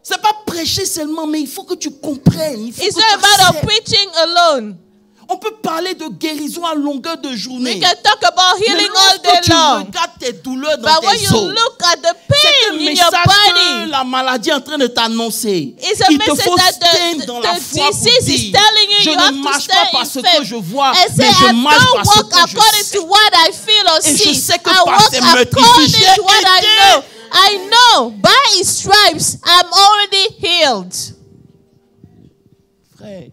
C'est pas prêcher seulement, mais il faut que tu comprennes. Il faut It's que not tu about acceptes. preaching alone. On peut parler de guérison à longueur de journée. We can talk about Mais healing all lorsque day tu long. regardes tes douleurs dans But when tes you os, look at the c'est pain un in your message que body, la maladie est en train de t'annoncer. it's a Il te message faut that stand dans la the foi pour disease is dire, telling you je you have ne to marche pas stand in parce que faith. je vois, And say, mais je I marche don't parce walk que je according sais. to what I feel or Et je see. sais que I par walk ses meurtrissures, according j'ai to what I été. know. I know by his stripes I'm already healed. Frère,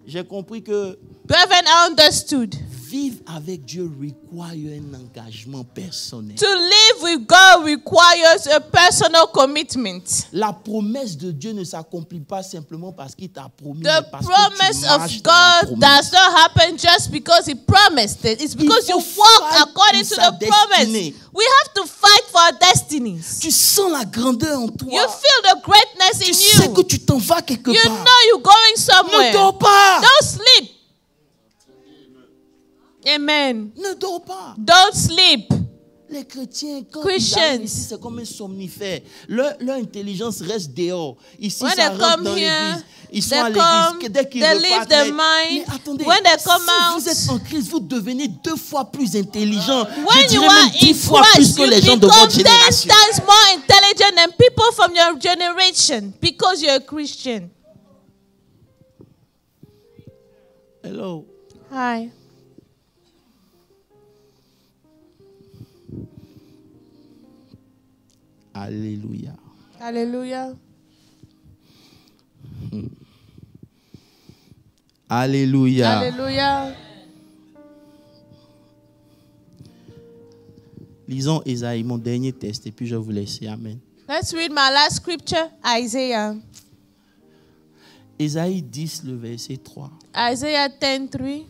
j'ai compris que Brethren, I understood. vivre avec Dieu require un engagement personnel. To live with God requires a personal commitment. La promesse de Dieu ne s'accomplit pas simplement parce qu'il t'a promis, The mais parce que promise tu of marches dans la God promesse. does not happen just because He promised it. It's because Il you faut walk fight according pour to sa the promise. destinée. We have to fight for our destinies. Tu sens la grandeur en toi. You feel the greatness Tu in sais que you. tu t'en vas quelque You part. know you're going Ne somewhere. dors pas. Don't sleep. Amen. Ne dors pas. Don't sleep. Les chrétiens, quand Christians. ils arrivent ici, c'est comme un somnifère. Leur intelligence reste dehors. Ici, When ça they rentre come dans here, l'église. Ils sont they à come, l'église. Dès qu'ils they leave repartent, their mais mind. attendez, When they come si out, vous êtes en Christ, vous devenez 2 fois plus intelligent. when Je you dirais are même 10 in fois plus Christ, que you les gens de become votre 10 génération. times more intelligent than people from your generation because you're a Christian. Hello. Hi. Alléluia. Hallelujah. Alléluia. Hallelujah. Lisons Ésaïe, mon dernier test, et puis je vais vous laisser. Amen. Let's read my last scripture, Isaiah. Ésaïe 10, le verset 3. Isaiah 10:3.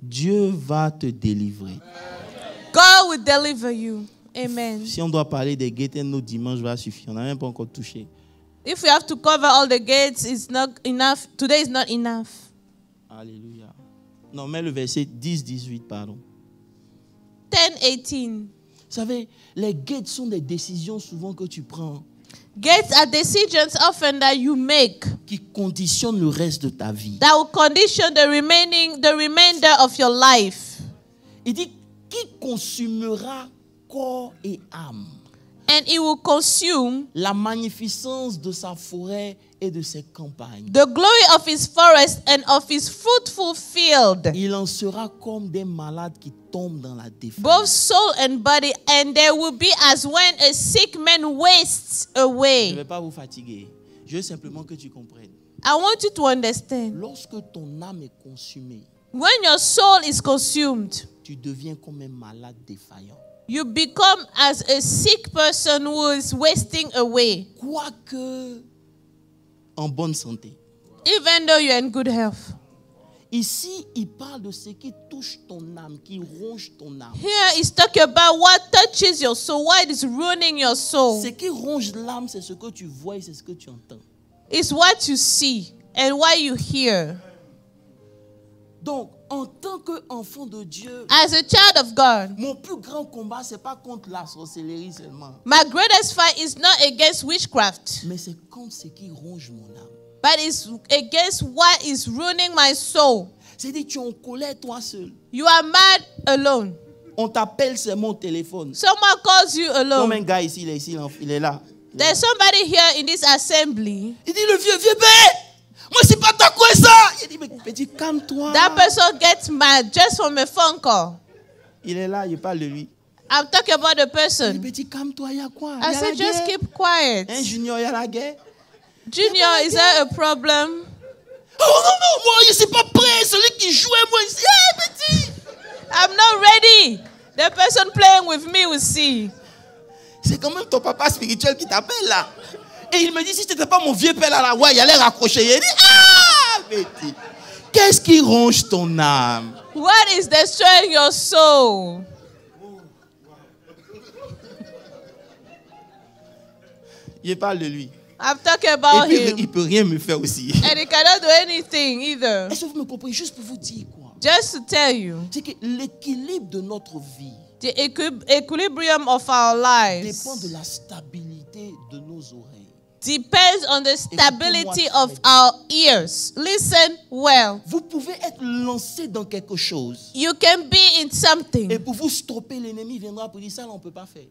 Dieu va te délivrer. God will deliver you. Amen. Si on doit parler des gates, nos dimanches va suffire. On n'a même pas encore touché. If we have to cover all the gates, it's not enough. Today is not enough. Alléluia. Non, mais le verset 10, 18, pardon. 10:18. Vous savez, les gates sont des décisions souvent que tu prends Gates are decisions often that you make qui conditionnent le reste de ta vie. that will condition the remainder of your life. Il dit, qui consumera corps et âme And it will consume la magnificence de sa forêt et de ses campagnes. the glory of his forest and of his fruitful field, Il en sera comme des malades qui tombent dans la défaite. both soul and body, and there will be as when a sick man wastes Je ne away. vais pas vous fatiguer. Je veux simplement que tu comprennes. I want you to understand. Lorsque ton âme est consumée, When your soul is consumed, tu deviens comme un malade défaillant. you become as a sick person who is wasting away, Quoique en bonne santé. even though you're in good health. Ici, il parle de ce qui touche ton âme, qui ronge ton âme. Here is talking about what touches your soul, what is ruining your soul. Ce qui ronge l'âme, c'est ce que tu vois et c'est ce que tu entends. It's what you see and what you hear. Donc, en tant qu'enfant de Dieu, As a child of God, mon plus grand combat, ce n'est pas contre la sorcellerie seulement, my greatest fight is not against witchcraft, mais c'est contre ce qui ronge mon âme. but it's against what is ruining my soul. C'est-à-dire, tu es en colère toi seul. You are mad alone. On t'appelle seulement au téléphone. Someone calls you Comme alone. un gars ici, il est là. There's somebody here in this assembly. Il dit, le vieux père, moi c'est pas ta quoi ça. Il dit, mais petit, calme-toi. That person gets mad just from a phone call. Il est là, il parle de lui. I'm talking about the Il dit, person. petit, calme-toi, il y a quoi? I Il y a la said, just guerre. keep quiet. Hein, Junior, il y a la guerre. Junior, is there a problem? Oh non, moi je suis pas prêt. Celui qui jouait, moi, il dit, hey, petit. I'm not ready. The person playing with me will see. C'est quand même ton papa spirituel qui t'appelle là. Et il me dit, si ce n'était pas mon vieux père là, ouais, il allait raccrocher. Il dit, ah, petit. Qu'est-ce qui ronge ton âme? What is destroying your soul? Il parle de lui. I'm talking about Et puis, him. il ne peut rien me faire aussi. And he cannot do anything either. Est-ce que vous me comprenez? Juste pour vous dire quoi? Just to tell you, C'est que l'équilibre de notre vie the equilibrium of our lives dépend de la stabilité de nos oreilles. depends on the stability of our ears. Listen well. Vous pouvez être lancé dans quelque chose. You can be in Et something, pour vous stopper, l'ennemi viendra pour dire ça, là, on ne peut pas faire.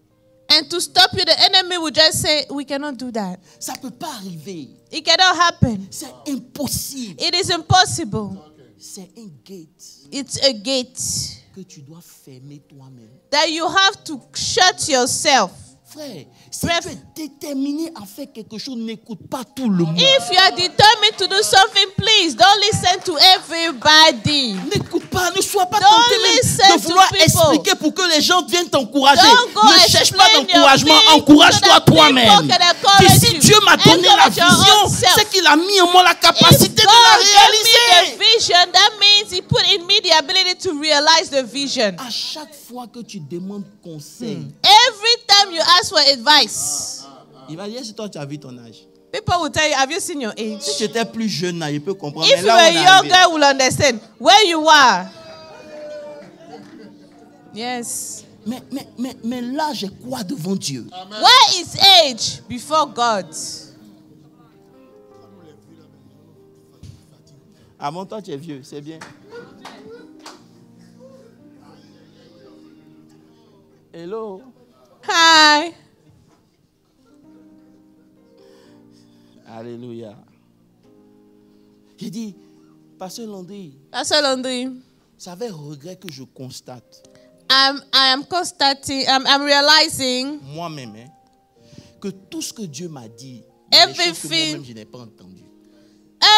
and to stop you, the enemy will just say, we cannot do that. Ça ne peut pas arriver. It cannot happen. C'est impossible. It is impossible. C'est un gate It's a gate que tu dois fermer toi-même. that you have to shut yourself. Frère, si Bref. tu es déterminé à faire quelque chose, n'écoute pas tout le monde. If you are determined to do something, please don't listen to everybody. N'écoute pas, ne sois pas Don't tenté même listen de vouloir to people. expliquer pour que les gens viennent t'encourager. Don't go Ne cherche pas explain d'encouragement, your thing encourage-toi so that toi-même. people can encourage Et si you. Dieu m'a donné la Encourage your own vision, self. c'est qu'il a mis en moi la If capacité de God la gave me the réaliser. vision, that means He put in me the ability to realize the vision. À chaque fois que tu demandes conseil, Every time you ask for advice, il va dire si toi tu as vu ton âge. people will tell you, have you seen your age? Si j'étais plus jeune, là, il peut comprendre. If Mais you là, were on est arrivé. younger, will understand where you are. Yes. Mais l'âge est quoi devant Dieu? Where is age before God? Avant toi, tu es vieux, c'est bien. Hello. Hi. Alléluia. J'ai dit, Pasteur Landry, Pastor Landry, c'est avec regret que je constate, I am constating, I'm realizing moi-même, que tout ce que Dieu m'a dit, il y a des choses que moi-même je n'ai pas entendu.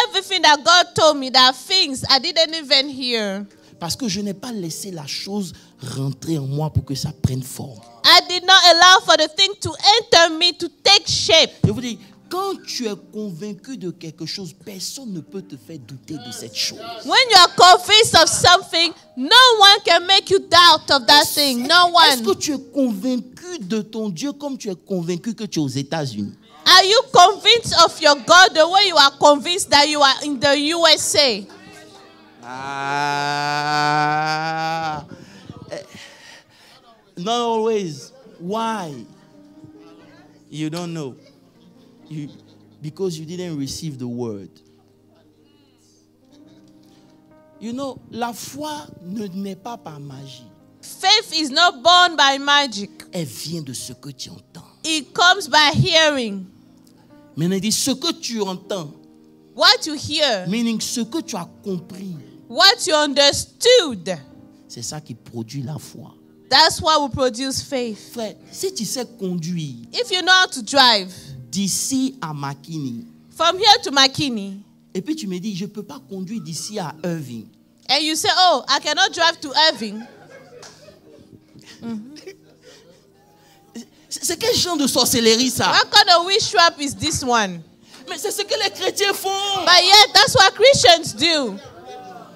everything that God told me, that things I didn't even hear. Parce que je n'ai pas laissé la chose rentrer en moi pour que ça prenne forme. I did not allow for the thing to enter me, to take shape. Je vous dis, quand tu es convaincu de quelque chose, personne ne peut te faire douter de cette chose. When you are convinced of something, no one can make you doubt of that thing. No Est-ce que one. tu es convaincu de ton Dieu comme tu es convaincu que tu es aux États-Unis? Are you convinced of your God the way you are convinced that you are in the USA? Ah. Not always. Why? You don't know. Because you didn't receive the word. You know, la foi ne naît pas par magie. Faith is not born by magic. Elle vient de ce que tu entends. It comes by hearing. Maintenant, il dit ce que tu entends. What you hear, Meaning ce que tu as compris. what you understood, C'est ça qui produit la foi. that's what will produce faith. Frère, si tu sais conduire If you know how to drive d'ici à Makini, from here to McKinney, et puis tu me dis, je ne peux pas conduire d'ici à Irving. and you say, oh, I cannot drive to Irving, C'est quel genre de sorcellerie ça? what kind of witchcraft is this one? Mais c'est ce que les chrétiens font. But yet, that's what Christians do.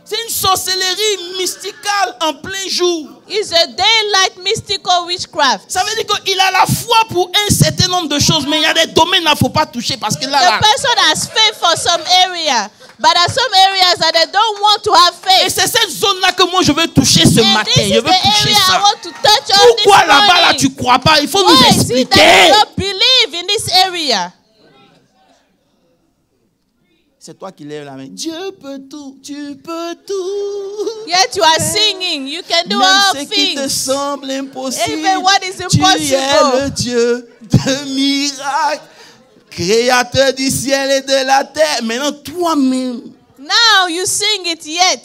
C'est une sorcellerie mysticale en plein jour. It's a daylight mystical witchcraft. Ça veut dire qu'il a la foi pour un certain nombre de choses, mais il y a des domaines qu'il ne faut pas toucher parce que là, The person has faith for some area, but there are some areas that they don't want to have et faith. c'est cette zone-là que moi je veux toucher ce And matin. this Je is veux the toucher area I ça. want to touch on this Pourquoi là-bas, là, morning. tu ne crois pas? Il faut nous Why is it that expliquer. you don't believe in this area? C'est toi qui lèves la main. Dieu peut tout, tu peux tout. Yet you are singing. You can do Même all ce qui te things. semble impossible. Even what is Tu es impossible. le Dieu de miracles, créateur du ciel et de la terre. Maintenant, toi-même, Now you sing it yet.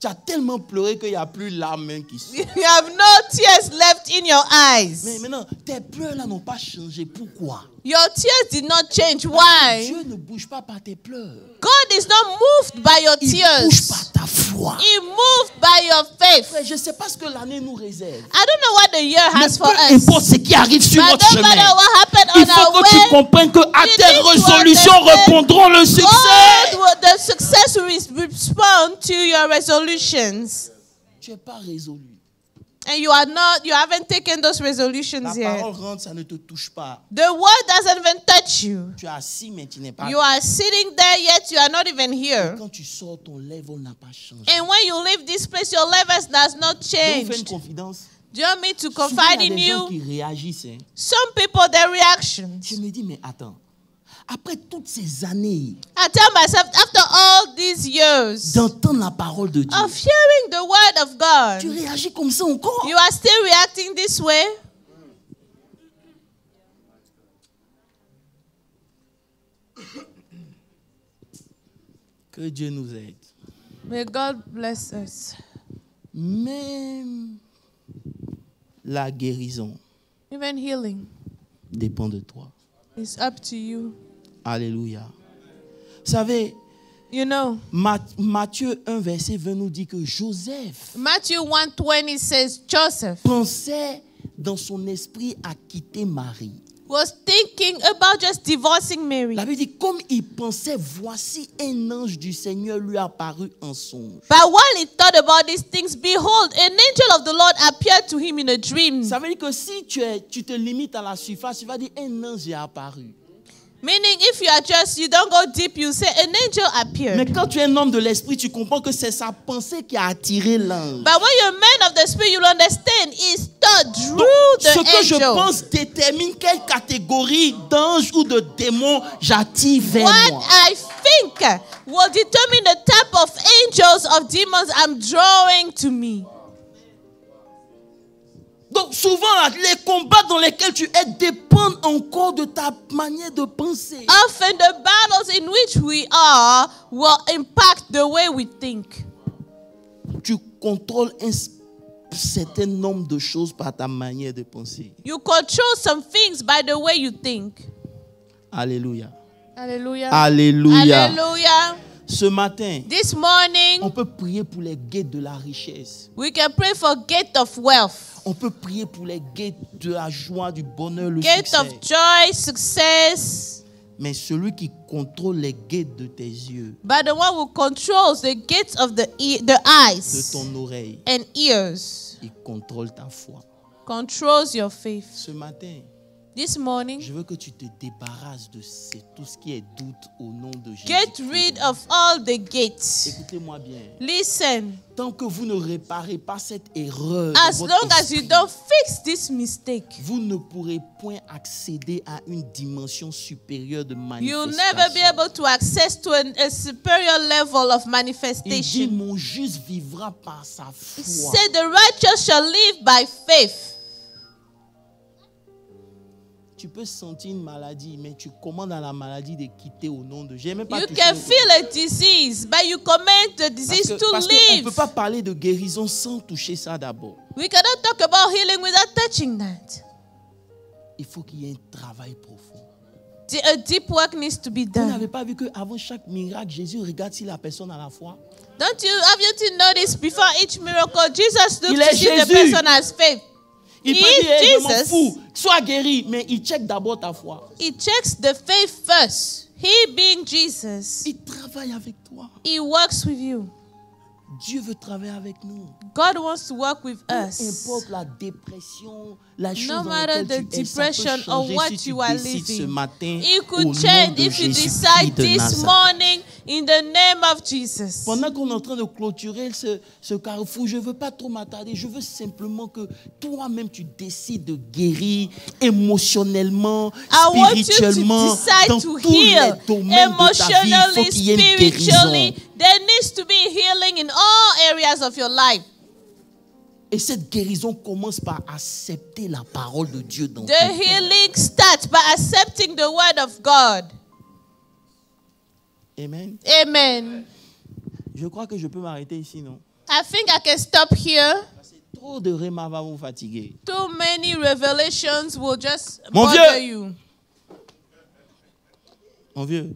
tu as tellement pleuré qu'il n'y a plus larmes qui sortent. You have no tears left in your Mais eyes. maintenant, tes pleurs là n'ont pas changé. Pourquoi? Your tears did not change. Why? Dieu ne bouge pas par tes pleurs. God is not moved by your Il tears. bouge par ta foi. foi. He moved by your faith. Frère, je ne sais pas ce que l'année nous réserve. I don't know what the year Mais has for peu us. importe ce qui arrive sur But notre no matter chemin, what happened il on faut our que tu way, comprennes qu'à you tes need to résolutions understand répondront le succès. the success will respond to your resolutions. Tu n'es pas résolu. And you haven't taken those resolutions La yet. parole rentre, ça ne te touche pas. The word doesn't even touch you. Tu es assis, mais tu n'es pas. You are sitting there, yet you are not even here. Quand tu sors, ton level n'a pas changé. And when you leave this place, your levels does not Je vais vous faire une change. confidence. Do you want me to Souvent, confide il y a in des gens qui you? réagissent. Hein. Some people, their reactions. Je me dis, mais attends. Après toutes ces années I tell myself, after all these years d'entendre la parole de Dieu, of hearing the word of tu God, réagis comme ça encore. you are still reacting this way? Que Dieu nous aide. May God bless us. Même la guérison Even healing dépend de toi. is up to you. Alléluia. Vous savez, You know, Matthieu 1, verset 20 nous dit que Joseph Matthew 1:20 says Joseph pensait dans son esprit à quitter Marie. was thinking about just divorcing Mary. La Bible dit, comme il pensait, voici un ange du Seigneur lui apparut en songe. But while he thought about these things, behold, an angel of the Lord appeared to him in a dream. Ça veut dire que si tu te limites à la surface, tu vas dire un ange est apparu. Meaning, if you don't go deep, you say an angel appeared. Mais quand tu es un homme de l'esprit, tu comprends que c'est sa pensée qui a attiré l'ange. But when you're a man of the spirit, you'll understand his thought Donc, drew ce the que je angel. pense détermine quelle catégorie d'ange ou de démon j'attire vers What moi. I think will determine the type of angels of demons I'm drawing to me. Donc souvent, les combats dans lesquels tu es dépendent encore de ta manière de penser. Often the battles in which we are will impact the way we think. Tu contrôles un certain nombre de choses par ta manière de penser. You control some things by the way you think. Alléluia. Hallelujah. Alléluia. Hallelujah. Ce matin, This morning, on peut prier pour les guettes de la richesse. we can pray for gate of wealth, On peut prier pour les guettes de la joie, du bonheur, le gate succès. of joy, success. Mais celui qui contrôle les guettes de tes yeux, But the one who controls the gates of the de eyes ton oreille, and ears il contrôle ta foi. controls your faith. Ce matin, This morning, je veux que tu te débarrasses de tout ce qui est doute au nom de Jésus. get rid of all the gates. Écoutez-moi bien. Listen, Tant que vous ne réparez pas cette erreur, as dans long votre as you esprit, don't fix this mistake, vous ne pourrez point accéder à une dimension supérieure de you'll manifestation. never be able to access to a superior level of Il dit, manifestation. mon juste vivra par sa He foi. said the righteous shall live by faith. Tu peux sentir une maladie, mais tu commandes à la maladie de quitter au nom de Jésus. Même pas You touché can au- feel a disease, but you command the disease to parce qu'on ne live. peut pas parler de guérison sans toucher ça d'abord. We cannot talk about healing without touching that. Il faut qu'il y ait un travail profond. A deep work needs to be Vous done. n'avez pas vu qu'avant chaque miracle, Jésus regarde si la personne a la foi. Haven't you noticed before each miracle, Jesus Il looks est to see the Jésus. person has faith. Il He peut is dire, hey, je m'en Jesus. fous, sois guéri, mais il check d'abord ta foi. He checks the faith first. He being Jesus, Il travaille avec toi. he works with you. Dieu veut travailler avec nous. God wants to work with Peu us. importe la dépression, la chose No dans matter laquelle the tu es, ça peut depression or changer what si tu you are décides ce living. matin It au could nom change de if you Jésus-Christ decide de this Nazareth. morning in the name of Jesus. Pendant qu'on est en train de clôturer ce carrefour, je ne veux pas trop m'attarder. Je veux simplement que toi-même, tu décides de guérir émotionnellement, I want you to spirituellement, decide dans to tous les heal domaines de ta vie. Il faut emotionally, qu'il y ait une spiritually. guérison. There needs to be healing in all areas of your life. Et cette guérison commence par accepter la parole de Dieu dans The ton cœur. healing starts by accepting the word of God. Amen. Amen. Je crois que je peux m'arrêter ici, non? I think I can stop here. Trop de réma va vous fatiguer. Too many revelations will just Mon bother vieux. you. Mon vieux,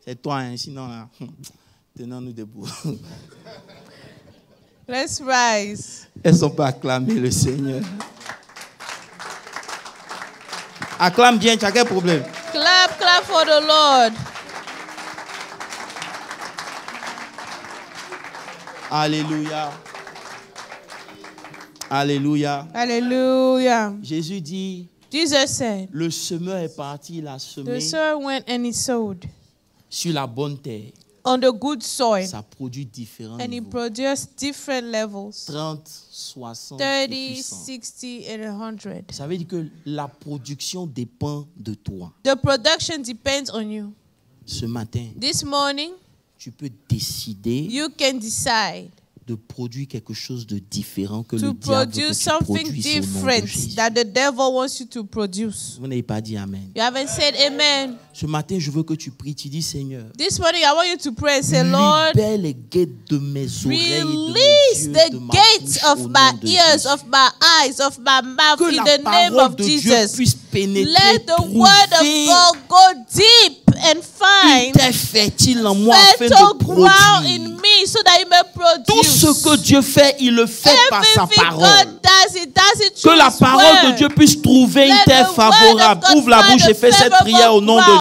c'est toi, hein, sinon là, tenons-nous debout. Let's rise. Elles sont pas acclamer le Seigneur. Acclame bien, tu as quel problème? Clap, clap for the Lord. Alléluia. Alléluia. Hallelujah. Jésus dit, Jesus said, le semeur est parti, il a the semé sower went and he sowed sur la bonne terre. on the good soil. Ça produit différents And he niveaux. produced different levels. 30, 60 30, et 100. 60, and 100. Ça veut dire que la production dépend de toi. The production depends on you. Ce matin, This morning, tu peux décider you can decide de produire quelque chose de différent que to le diable veut que produce tu something produises au nom de different Jésus. that the devil wants you to produce. Vous n'avez pas dit Amen. You haven't said amen. Ce matin, je veux que tu pries. Tu dis, Seigneur, This morning, I want you to pray and say, Lord, libère les guettes de mes oreilles, de mes release yeux, the de ma gates bouche, of au my nom de ears, Jésus. of my eyes, of my mouth, Que in la the name parole of de Dieu Jesus. puisse pénétrer, Let the word of trouver God go deep and une find terre fertile en moi afin fertile de ground produire. in me so that it may Tout produce. ce que Dieu fait, il le fait par sa Everything parole. God does, it does it Que through la His parole word. de Dieu puisse trouver une Let terre the word of favorable. God Ouvre la find bouche a et fais cette favorable prière au nom de ground.